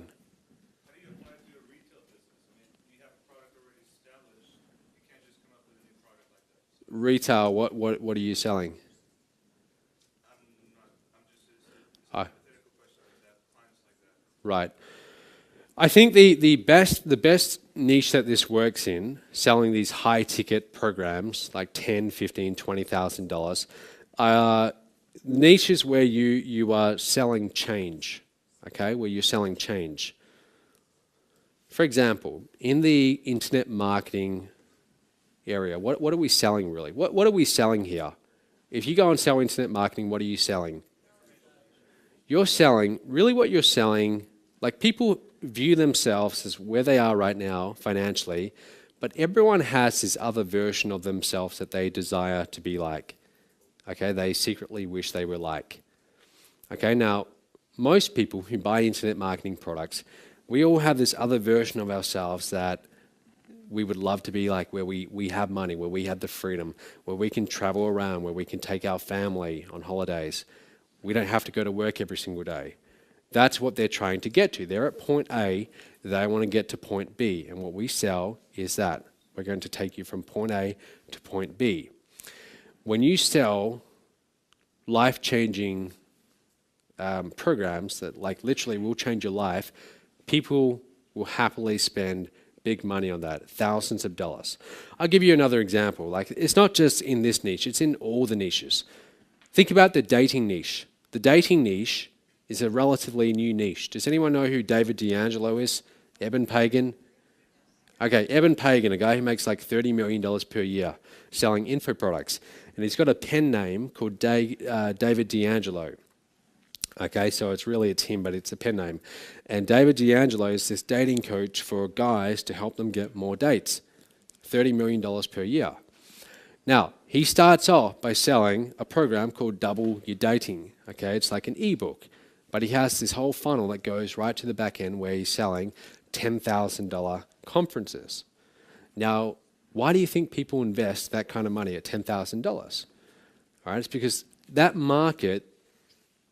How do you apply it to a retail business? I mean, you have a product already established. You can't just come up with a new product like that. Retail, what are you selling? I'm just a hypothetical question like that, clients like that. Right. I think the best niche that this works in, selling these high ticket programs like $10,000, $15,000, $20,000, are niches where you are selling change, okay? Where you're selling change. For example, in the internet marketing area, what are we selling really? What are we selling here? If you go and sell internet marketing, what are you selling? You're selling, really what you're selling, like people view themselves as where they are right now financially, but everyone has this other version of themselves that they desire to be like. Okay, they secretly wish they were like. Okay, now, most people who buy internet marketing products, we all have this other version of ourselves that we would love to be like, where we have money, where we have the freedom, where we can travel around, where we can take our family on holidays. We don't have to go to work every single day. That's what they're trying to get to. They're at point A, they want to get to point B, and what we sell is that. We're going to take you from point A to point B. When you sell life-changing programs that like literally will change your life, people will happily spend big money on that, thousands of dollars. I'll give you another example. Like, it's not just in this niche, it's in all the niches. Think about the dating niche. The dating niche is a relatively new niche. Does anyone know who David D'Angelo is? Eben Pagan? Okay, Eben Pagan, a guy who makes like $30 million per year selling info products. And he's got a pen name called David D'Angelo. Okay, so it's him, but it's a pen name. And David D'Angelo is this dating coach for guys to help them get more dates. $30 million per year. Now, he starts off by selling a program called Double Your Dating. Okay, it's like an ebook. But he has this whole funnel that goes right to the back end where he's selling $10,000 conferences. Now, why do you think people invest that kind of money at $10,000? All right, it's because that market,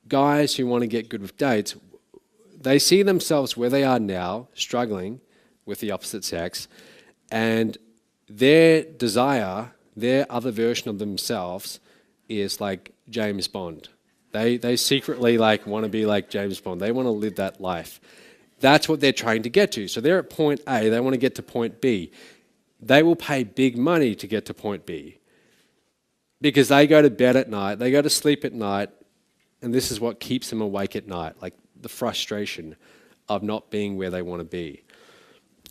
guys who want to get good with dates, they see themselves where they are now, struggling with the opposite sex, and their desire, their other version of themselves is like James Bond. They secretly like want to be like James Bond. They want to live that life. That's what they're trying to get to. So they're at point A, they want to get to point B. They will pay big money to get to point B because they go to bed at night, they go to sleep at night, and this is what keeps them awake at night, like the frustration of not being where they want to be.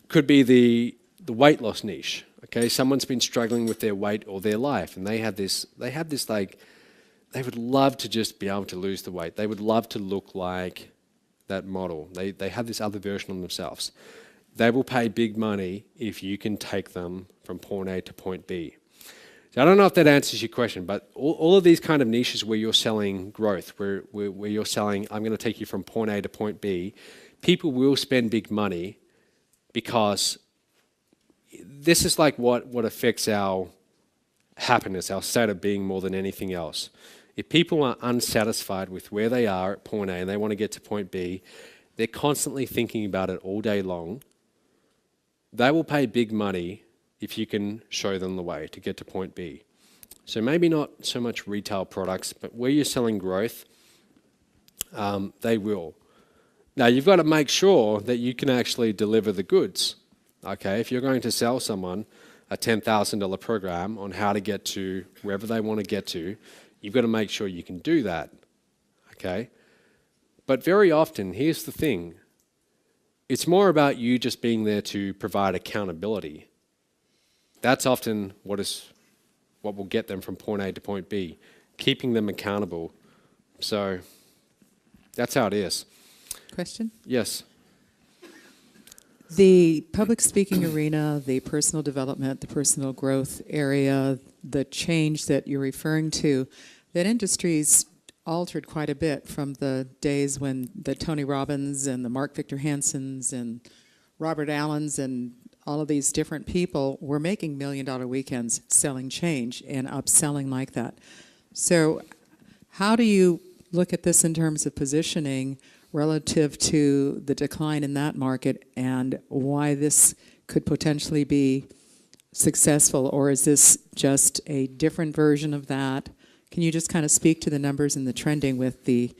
Could be the weight loss niche. Okay, someone's been struggling with their weight all their life, and they have this like, they would love to just be able to lose the weight. They would love to look like that model. They have this other version of themselves. They will pay big money if you can take them from point A to point B. So I don't know if that answers your question, but all of these kind of niches where you're selling growth, where you're selling, I'm going to take you from point A to point B, people will spend big money because this is like what affects our happiness, our state of being more than anything else. If people are unsatisfied with where they are at point A and they want to get to point B, they're constantly thinking about it all day long. They will pay big money if you can show them the way to get to point B. So maybe not so much retail products, but where you're selling growth, they will. Now, you've got to make sure that you can actually deliver the goods. Okay, if you're going to sell someone a $10,000 program on how to get to wherever they want to get to, you've got to make sure you can do that. Okay? But very often, here's the thing. It's more about you just being there to provide accountability. That's often what will get them from point A to point B, keeping them accountable. So that's how it is. Question? Yes. The public speaking arena, the personal development, the personal growth area, the change that you're referring to, that industry's altered quite a bit from the days when the Tony Robbins and the Mark Victor Hansons and Robert Allens and all of these different people were making $1 million weekends selling change and upselling like that. So how do you look at this in terms of positioning relative to the decline in that market and why this could potentially be successful, or is this just a different version of that? Can you just kind of speak to the numbers and the trending with the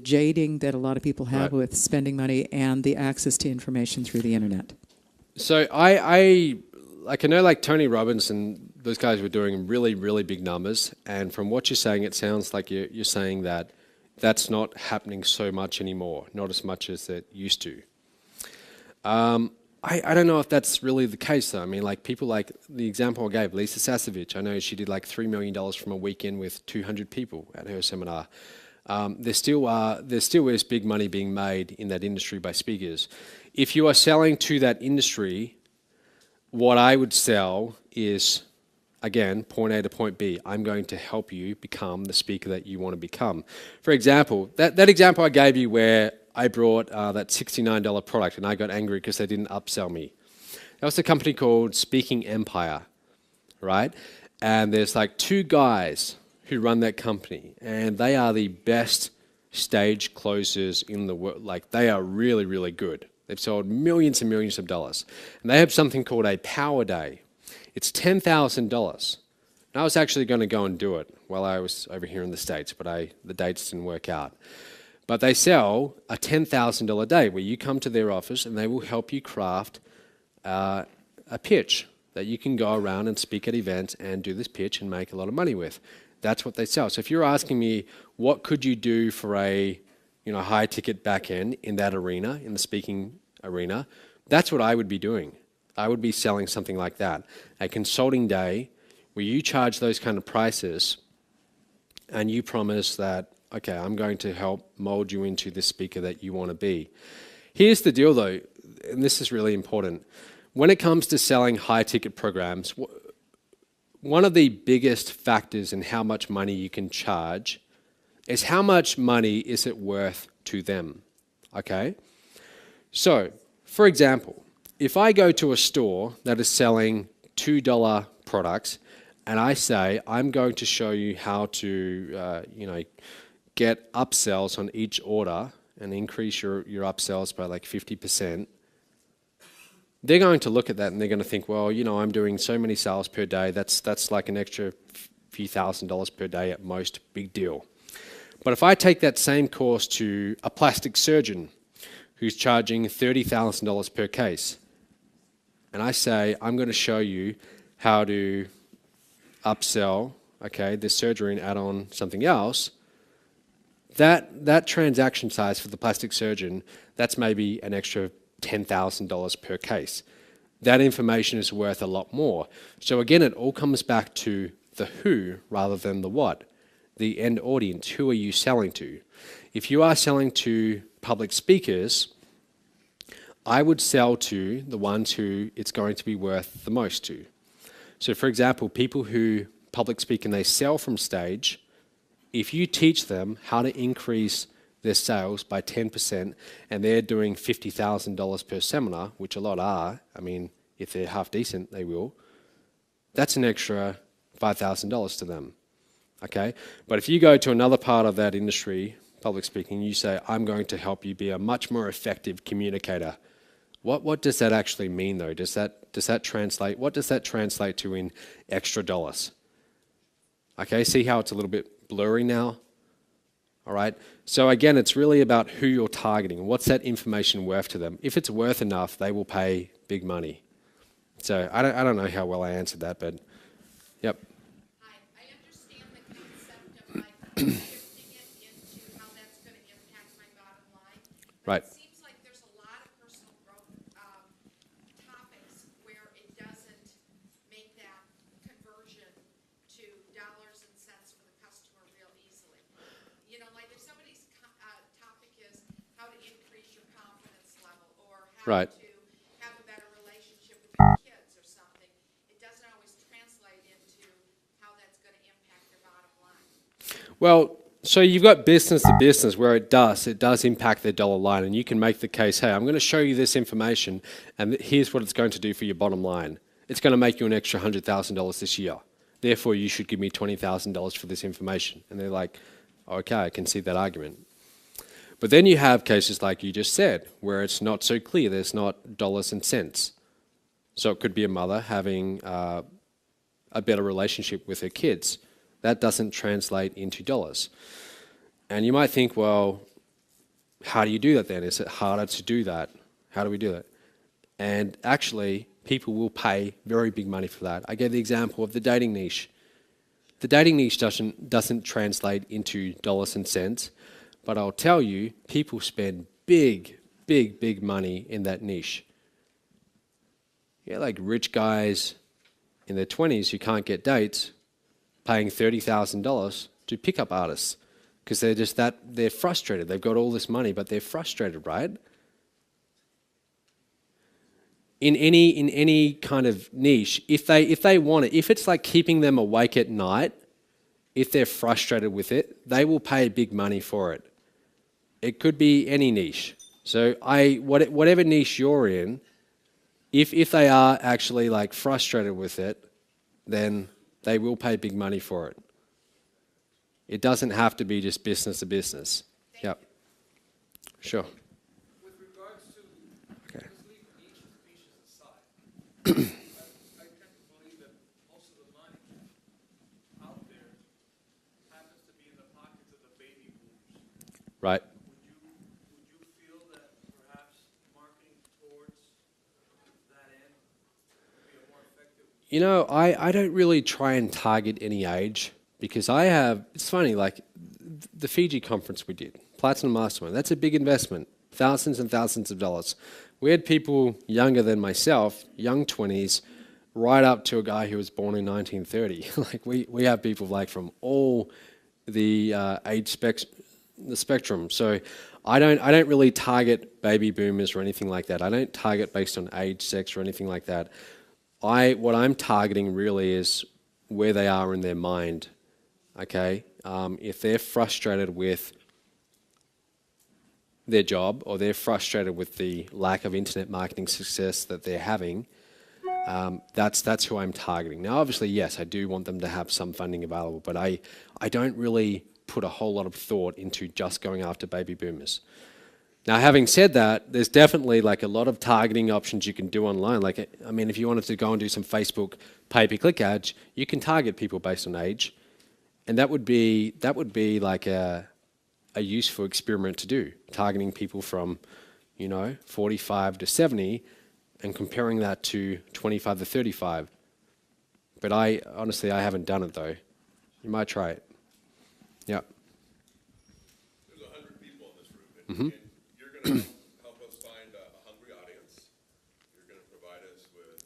jading that a lot of people have with spending money and the access to information through the internet? So I know like Tony Robbins and those guys were doing really, really big numbers, and from what you're saying, it sounds like you're saying that that's not happening so much anymore, not as much as it used to. I don't know if that's really the case though. I mean, like people like the example I gave, Lisa Sasevich, I know she did like $3 million from a weekend with 200 people at her seminar. There still is big money being made in that industry by speakers. If you are selling to that industry, what I would sell is, again, point A to point B. I'm going to help you become the speaker that you want to become. For example, that example I gave you where I brought that $69 product and I got angry because they didn't upsell me. That was a company called Speaking Empire, right? And there's like two guys who run that company, and they are the best stage closers in the world. Like, they are really, really good. They've sold millions and millions of dollars. And they have something called a Power Day. It's $10,000. And I was actually going to go and do it while I was over here in the States, but the dates didn't work out. But they sell a $10,000 day where you come to their office and they will help you craft a pitch that you can go around and speak at events and do this pitch and make a lot of money with. That's what they sell. So if you're asking me, what could you do for a high ticket back end in that arena, in the speaking arena, that's what I would be doing. I would be selling something like that. A consulting day where you charge those kind of prices and you promise that, okay, I'm going to help mold you into the speaker that you want to be. Here's the deal though, and this is really important. When it comes to selling high ticket programs, one of the biggest factors in how much money you can charge is how much money is it worth to them, okay? So, for example, if I go to a store that is selling $2 products and I say, I'm going to show you how to, get upsells on each order and increase your upsells by like 50%, they're going to look at that and they're going to think, well, I'm doing so many sales per day. That's like an extra few $1,000s per day at most, big deal. But if I take that same course to a plastic surgeon who's charging $30,000 per case, and I say, I'm going to show you how to upsell, this surgery and add on something else, that transaction size for the plastic surgeon, that's maybe an extra $10,000 per case. That information is worth a lot more. So again, it all comes back to the who rather than the what. The end audience, who are you selling to? If you are selling to public speakers, I would sell to the ones who it's going to be worth the most to. So for example, people who public speak and they sell from stage, if you teach them how to increase their sales by 10% and they're doing $50,000 per seminar, which a lot are, if they're half decent, they will, that's an extra $5,000 to them. Okay, but if you go to another part of that industry, public speaking, you say, I'm going to help you be a much more effective communicator. What does that actually mean though? Does that translate? What does that translate to in extra dollars? Okay, see how it's a little bit blurry now? All right, so again, it's really about who you're targeting. What's that information worth to them? If it's worth enough, they will pay big money. So I don't know how well I answered that, but yep. Shifting it into how that's going to impact my bottom line. Right. It seems like there's a lot of personal growth topics where it doesn't make that conversion to dollars and cents for the customer real easily. Like if somebody's topic is how to increase your confidence level or how to have a better relationship with your kids or something, it doesn't always translate into how that's going to impact your bottom line. Well, so you've got business to business where it does impact their dollar line, and you can make the case, hey, I'm going to show you this information, and here's what it's going to do for your bottom line. It's going to make you an extra $100,000 this year. Therefore, you should give me $20,000 for this information. And they're like, okay, I can see that argument. But then you have cases like you just said, where it's not so clear. There's not dollars and cents. So it could be a mother having a better relationship with her kids. That doesn't translate into dollars. And you might think, well, how do you do that then? Is it harder to do that? How do we do that? And actually, people will pay very big money for that. I gave the example of the dating niche. The dating niche doesn't translate into dollars and cents, but I'll tell you, people spend big money in that niche. Yeah, like rich guys in their 20s who can't get dates, paying $30,000 to pickup artists because they're frustrated. They've got all this money, but they're frustrated, right? In any kind of niche, if they want it, if it's like keeping them awake at night, if they're frustrated with it, they will pay big money for it. It could be any niche. So whatever niche you're in, if they are actually like frustrated with it, then they will pay big money for it. It doesn't have to be just business to business. Yep. Sure. With regards to, Okay. let's leave niches aside. I tend to believe that most of the money out there happens to be in the pockets of the baby boomers. Right. Would You know, I don't really try and target any age because it's funny, like the Fiji conference we did, Platinum Mastermind, that's a big investment, thousands and thousands of dollars. We had people younger than myself, young 20s, right up to a guy who was born in 1930. Like we have people like from all the the spectrum. So I don't really target baby boomers or anything like that. I don't target based on age, sex, or anything like that. What I'm targeting really is where they are in their mind. Okay, if they're frustrated with their job or they're frustrated with the lack of internet marketing success that they're having, that's who I'm targeting. Now, obviously, yes, I do want them to have some funding available, but I don't really put a whole lot of thought into just going after baby boomers. Now, having said that, there's definitely like a lot of targeting options you can do online. Like, I mean, if you wanted to go and do some Facebook pay-per-click ads, you can target people based on age, and that would be like a useful experiment to do, targeting people from, 45 to 70, and comparing that to 25 to 35. But honestly, I haven't done it though. You might try it. Yeah. There's 100 people in this room, and you're going to help us find a hungry audience. You're going to provide us with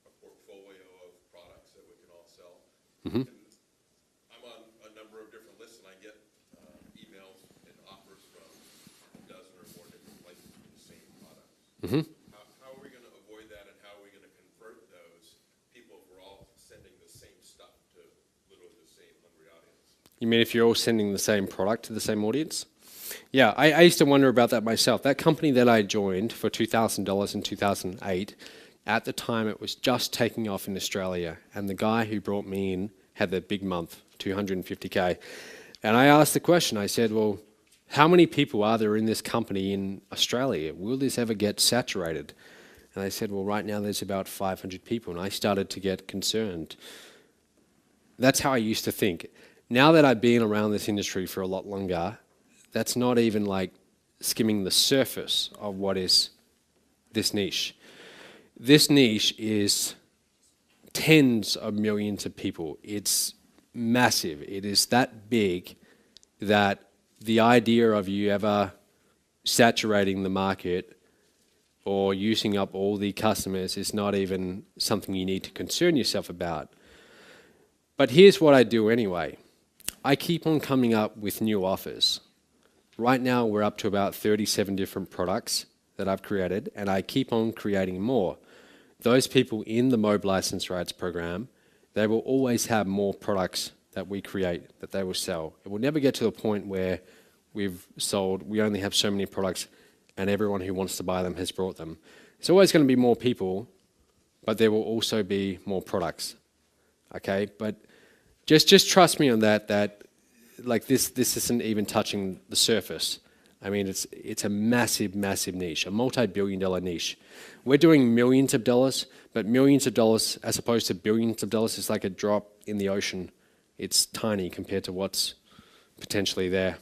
a portfolio of products that we can all sell. And I'm on a number of different lists, and I get emails and offers from a dozen or more different places for the same product. How are we going to avoid that, and how are we going to convert those people if we're all sending the same stuff to literally the same hungry audience? You mean if you're all sending the same product to the same audience? Yeah, I used to wonder about that myself. That company that I joined for $2,000 in 2008, at the time it was just taking off in Australia, and the guy who brought me in had that big month, 250K. And I asked the question, I said, well, how many people are there in this company in Australia? Will this ever get saturated? And they said, well, right now there's about 500 people, and I started to get concerned. That's how I used to think. Now that I've been around this industry for a lot longer, that's not even like skimming the surface of what is this niche. This niche is tens of millions of people. It's massive. It is that big that the idea of you ever saturating the market or using up all the customers is not even something you need to concern yourself about. But here's what I do anyway. I keep on coming up with new offers. Right now we're up to about 37 different products that I've created, and I keep on creating more. Those people in the Mob License Rights program, they will always have more products that we create that they will sell. It will never get to the point where we only have so many products and everyone who wants to buy them has brought them. There's always going to be more people, but there will also be more products. Okay, but just trust me on that like this isn't even touching the surface. I mean, it's a massive, massive niche, a multi-billion-dollar niche. We're doing millions of dollars, but millions of dollars as opposed to billions of dollars is like a drop in the ocean. It's tiny compared to what's potentially there.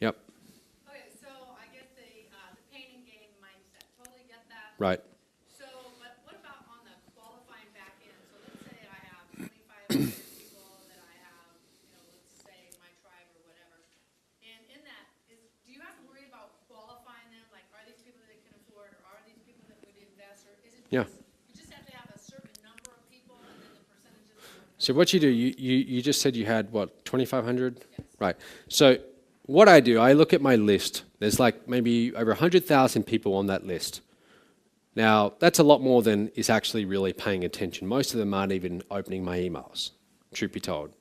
Yep. Okay, so I get the pain and gain mindset. Totally get that. Right. So, but what about on the qualifying back end? So let's say I have 2,500 people that I have, let's say my tribe or whatever. And in that, do you have to worry about qualifying them? Like, are these people that can afford, or are these people that would invest, or is it Yeah. you just have to have a certain number of people and then the percentages? So what you do, you just said you had, what, 2,500? Yes. Right. So what I do, I look at my list. There's like maybe over 100,000 people on that list. Now, that's a lot more than is actually really paying attention. Most of them aren't even opening my emails, truth be told.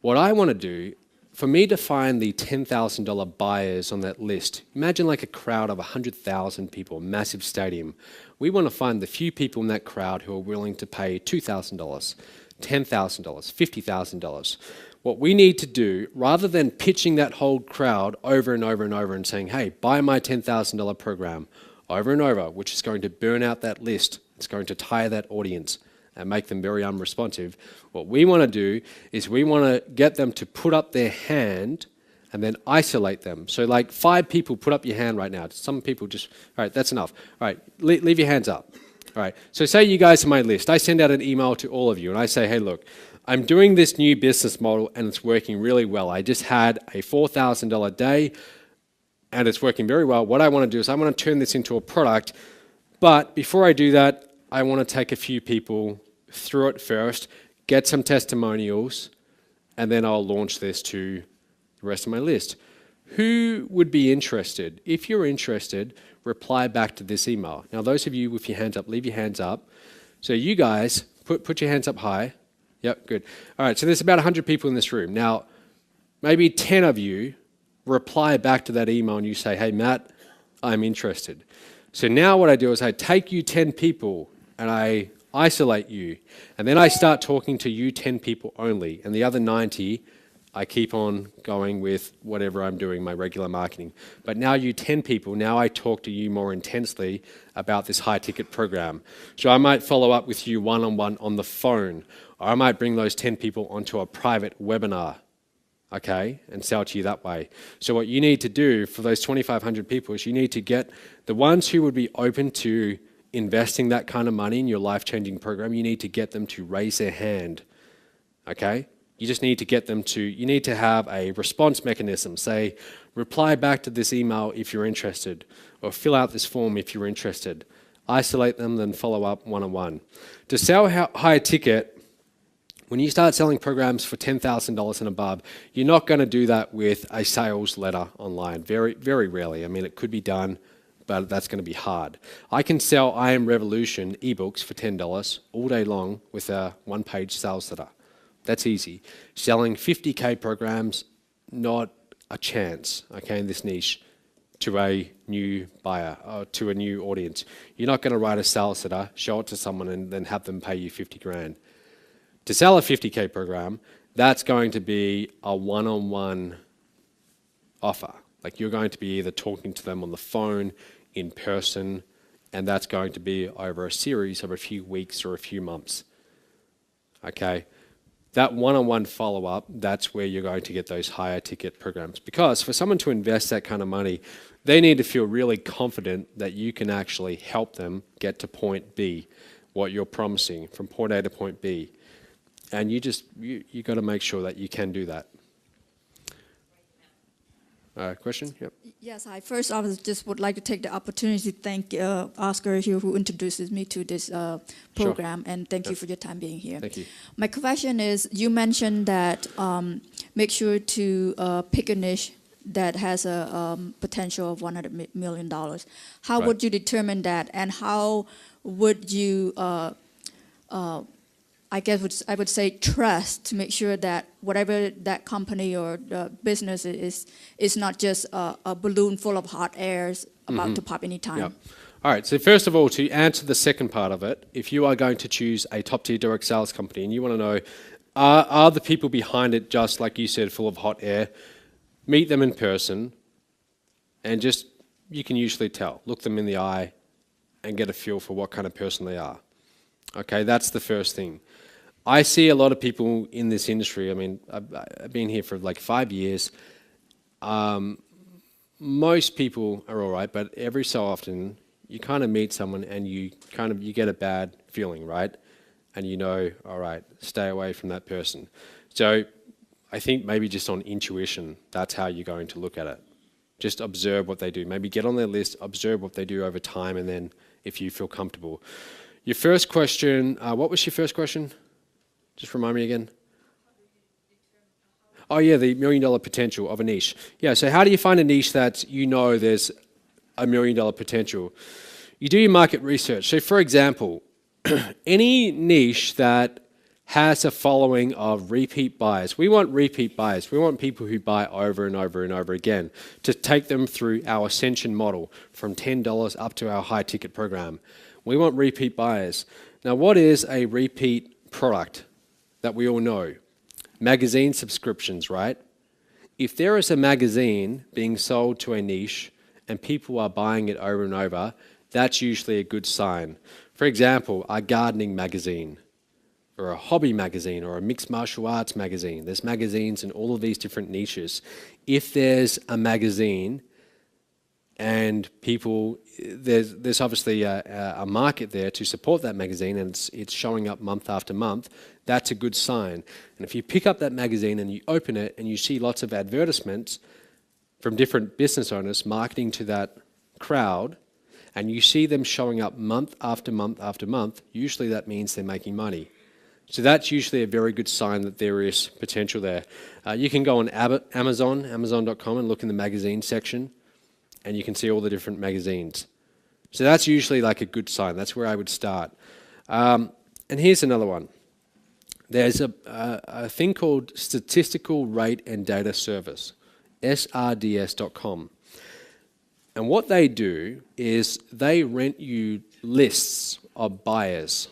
What I want to do, for me to find the $10,000 buyers on that list, imagine like a crowd of 100,000 people, massive stadium. We want to find the few people in that crowd who are willing to pay $2,000, $10,000, $50,000. What we need to do, rather than pitching that whole crowd over and over and over and saying, hey, buy my $10,000 program over and over, which is going to burn out that list, it's going to tire that audience and make them very unresponsive. What we want to do is we want to get them to put up their hand and then isolate them. So like 5 people put up your hand right now. Some people just, all right, that's enough. All right, leave your hands up. All right. So say you guys are my list. I send out an email to all of you and I say, hey, look, I'm doing this new business model and it's working really well. I just had a $4,000 day and it's working very well. What I want to do is I want to turn this into a product. But before I do that, I want to take a few people through it first, get some testimonials, and then I'll launch this to the rest of my list. Who would be interested? If you're interested, reply back to this email. Now, those of you with your hands up, leave your hands up. So you guys, put your hands up high. Yep, good. All right, so there's about 100 people in this room. Now, maybe 10 of you reply back to that email and you say, hey, Matt, I'm interested. So now what I do is I take you 10 people and I isolate you. And then I start talking to you 10 people only. And the other 90, I keep on going with whatever I'm doing, my regular marketing. But now you 10 people, now I talk to you more intensely about this high ticket program. So I might follow up with you one-on-one on the phone, or I might bring those 10 people onto a private webinar, okay, and sell to you that way. So what you need to do for those 2,500 people is you need to get the ones who would be open to investing that kind of money in your life-changing program, you need to get them to raise their hand, okay? You just need to get them to, you need to have a response mechanism. Say, reply back to this email if you're interested, or fill out this form if you're interested. Isolate them, then follow up one-on-one. To sell high ticket, when you start selling programs for $10,000 and above, you're not going to do that with a sales letter online. Very, very rarely. I mean, it could be done, but that's going to be hard. I can sell I Am Revolution ebooks for $10 all day long with a one-page sales letter. That's easy. Selling 50K programs, not a chance, okay, in this niche, to a new buyer, or to a new audience. You're not going to write a sales letter, show it to someone, and then have them pay you 50 grand. To sell a 50K program, that's going to be a one-on-one offer. Like you're going to be either talking to them on the phone, in person, and that's going to be over a series of a few weeks or a few months. Okay? That one-on-one follow-up, that's where you're going to get those higher ticket programs. Because for someone to invest that kind of money, they need to feel really confident that you can actually help them get to point B, what you're promising, from point A to point B. And you got to make sure that you can do that. Question? Yep. Yes, I first off just would like to take the opportunity to thank Oscar here who introduces me to this program, and thank you for your time being here. Thank you. My question is, you mentioned that make sure to pick a niche that has a potential of $100 million. How Right. would you determine that, and how would you I guess I would say trust to make sure that whatever that company or business is not just a balloon full of hot airs about to pop anytime. Yep. All right, so first of all, to answer the second part of it, if you are going to choose a top-tier direct sales company and you want to know, are the people behind it just, like you said, full of hot air, meet them in person and just, you can usually tell. Look them in the eye and get a feel for what kind of person they are. Okay, that's the first thing. I see a lot of people in this industry. I mean, I've been here for like 5 years. Most people are all right, but every so often you kind of meet someone and you get a bad feeling, right? And you know, all right, stay away from that person. So I think maybe just on intuition, that's how you're going to look at it. Just observe what they do. Maybe get on their list, observe what they do over time, and then if you feel comfortable. Your first question, what was your first question? Just remind me again. Oh yeah, the $1 million potential of a niche. Yeah, so how do you find a niche that you know there's $1 million potential? You do your market research. So for example, any niche that has a following of repeat buyers. We want repeat buyers. We want people who buy over and over and over again to take them through our Ascension model from $10 up to our high ticket program. We want repeat buyers. Now, what is a repeat product that we all know? Magazine subscriptions, right? If there is a magazine being sold to a niche and people are buying it over and over, that's usually a good sign. For example, a gardening magazine, or a hobby magazine, or a mixed martial arts magazine. There's magazines in all of these different niches. If there's a magazine and people, there's obviously a market there to support that magazine, and it's showing up month after month. That's a good sign. And if you pick up that magazine and you open it and you see lots of advertisements from different business owners marketing to that crowd, and you see them showing up month after month after month, usually that means they're making money. So that's usually a very good sign that there is potential there. You can go on Amazon.com, and look in the magazine section, and you can see all the different magazines. So that's usually like a good sign. That's where I would start. And here's another one. There's a thing called Statistical Rate and Data Service, SRDS.com. And what they do is they rent you lists of buyers.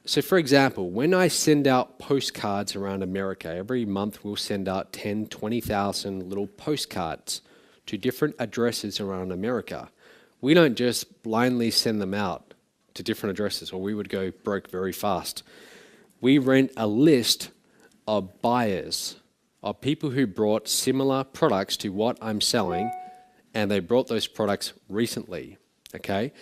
So for example, when I send out postcards around America, every month we'll send out 10, 20,000 little postcards to different addresses around America. We don't just blindly send them out to different addresses, or we would go broke very fast. We rent a list of buyers, of people who brought similar products to what I'm selling, and they brought those products recently, okay?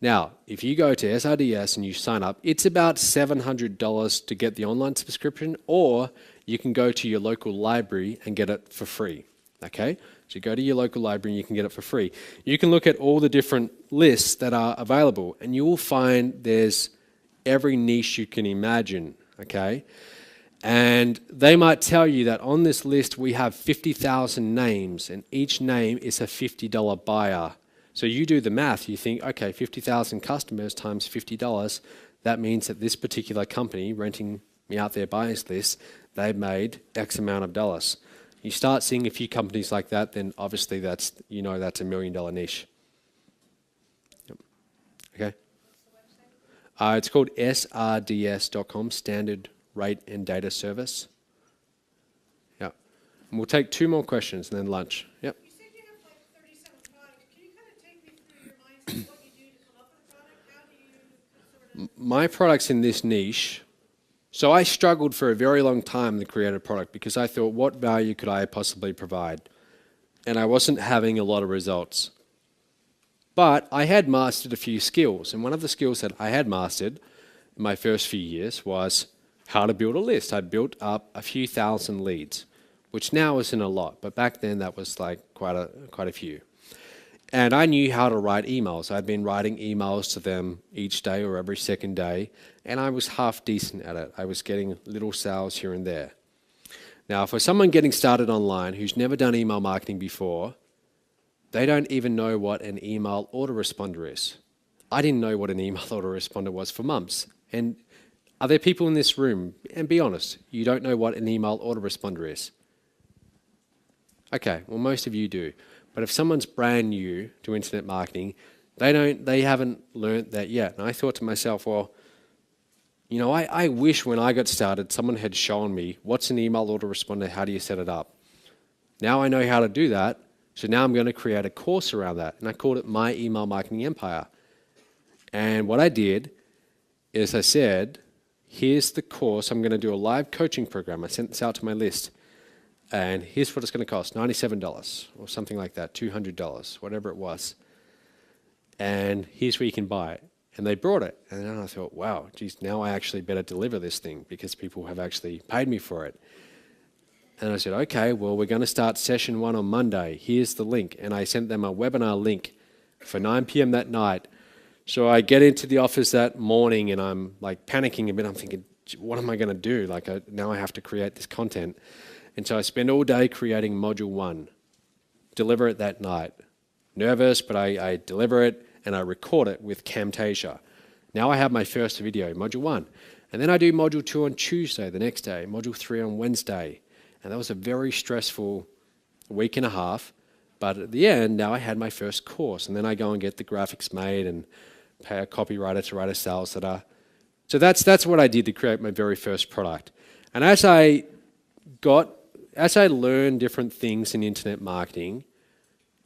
Now, if you go to SRDS and you sign up, it's about $700 to get the online subscription, or you can go to your local library and get it for free, okay? So you go to your local library and you can get it for free. You can look at all the different lists that are available, and you will find there's every niche you can imagine, okay? And they might tell you that on this list we have 50,000 names, and each name is a $50 buyer. So you do the math, you think, okay, 50,000 customers times $50, that means that this particular company renting me out their buyers list, they've made X amount of dollars. You start seeing a few companies like that, then obviously that's, you know, that's $1 million niche. Yep. Okay. It's called SRDS.com, Standard Rate and Data Service. Yeah. And we'll take 2 more questions and then lunch. Yep. You said you have like 37 products. Can you kind of take me through your mindset, what you do to come up with a product? How do you sort of... My products in this niche, so I struggled for a very long time to create a product because I thought, what value could I possibly provide? And I wasn't having a lot of results. But I had mastered a few skills, and one of the skills that I had mastered in my first few years was how to build a list. I built up a few thousand leads, which now isn't a lot, but back then that was like quite a few. And I knew how to write emails. I'd been writing emails to them each day or every second day, and I was half decent at it. I was getting little sales here and there. Now, for someone getting started online who's never done email marketing before, they don't even know what an email autoresponder is. I didn't know what an email autoresponder was for months. And are there people in this room, and be honest, you don't know what an email autoresponder is? Okay, well, most of you do. But if someone's brand new to internet marketing, they haven't learned that yet. And I thought to myself, well, you know, I wish when I got started, someone had shown me what's an email autoresponder, how do you set it up? Now I know how to do that, so now I'm going to create a course around that. And I called it My Email Marketing Empire. And what I did is I said, here's the course. I'm going to do a live coaching program. I sent this out to my list. And here's what it's going to cost, $97 or something like that, $200, whatever it was. And here's where you can buy it. And they brought it. And then I thought, wow, geez, now I actually better deliver this thing because people have actually paid me for it. And I said, okay, well, we're going to start session 1 on Monday. Here's the link. And I sent them a webinar link for 9 p.m. that night. So I get into the office that morning and I'm like panicking a bit. I'm thinking, what am I going to do? Like now I have to create this content. And so I spend all day creating module 1, deliver it that night. Nervous, but I deliver it and I record it with Camtasia. Now I have my first video, module 1. And then I do module 2 on Tuesday, the next day, module 3 on Wednesday. And that was a very stressful week and a half. But at the end, now I had my first course. And then I go and get the graphics made and pay a copywriter to write a sales letter. So that's what I did to create my very first product. And as I learned different things in internet marketing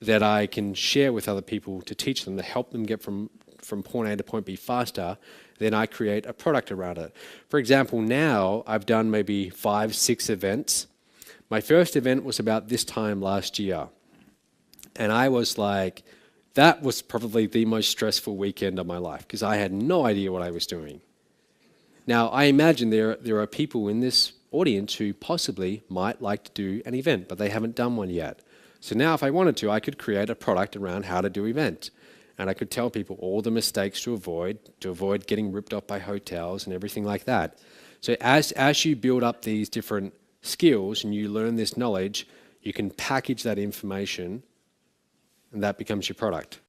that I can share with other people to teach them, to help them get from point A to point B faster, then I create a product around it. For example, now I've done maybe 5, 6 events. My first event was about this time last year. And I was like, that was probably the most stressful weekend of my life because I had no idea what I was doing. Now, I imagine there are people in this audience who possibly might like to do an event, but they haven't done one yet. So now if I wanted to, I could create a product around how to do event. And I could tell people all the mistakes to avoid getting ripped off by hotels and everything like that. So as you build up these different skills and you learn this knowledge, you can package that information and that becomes your product.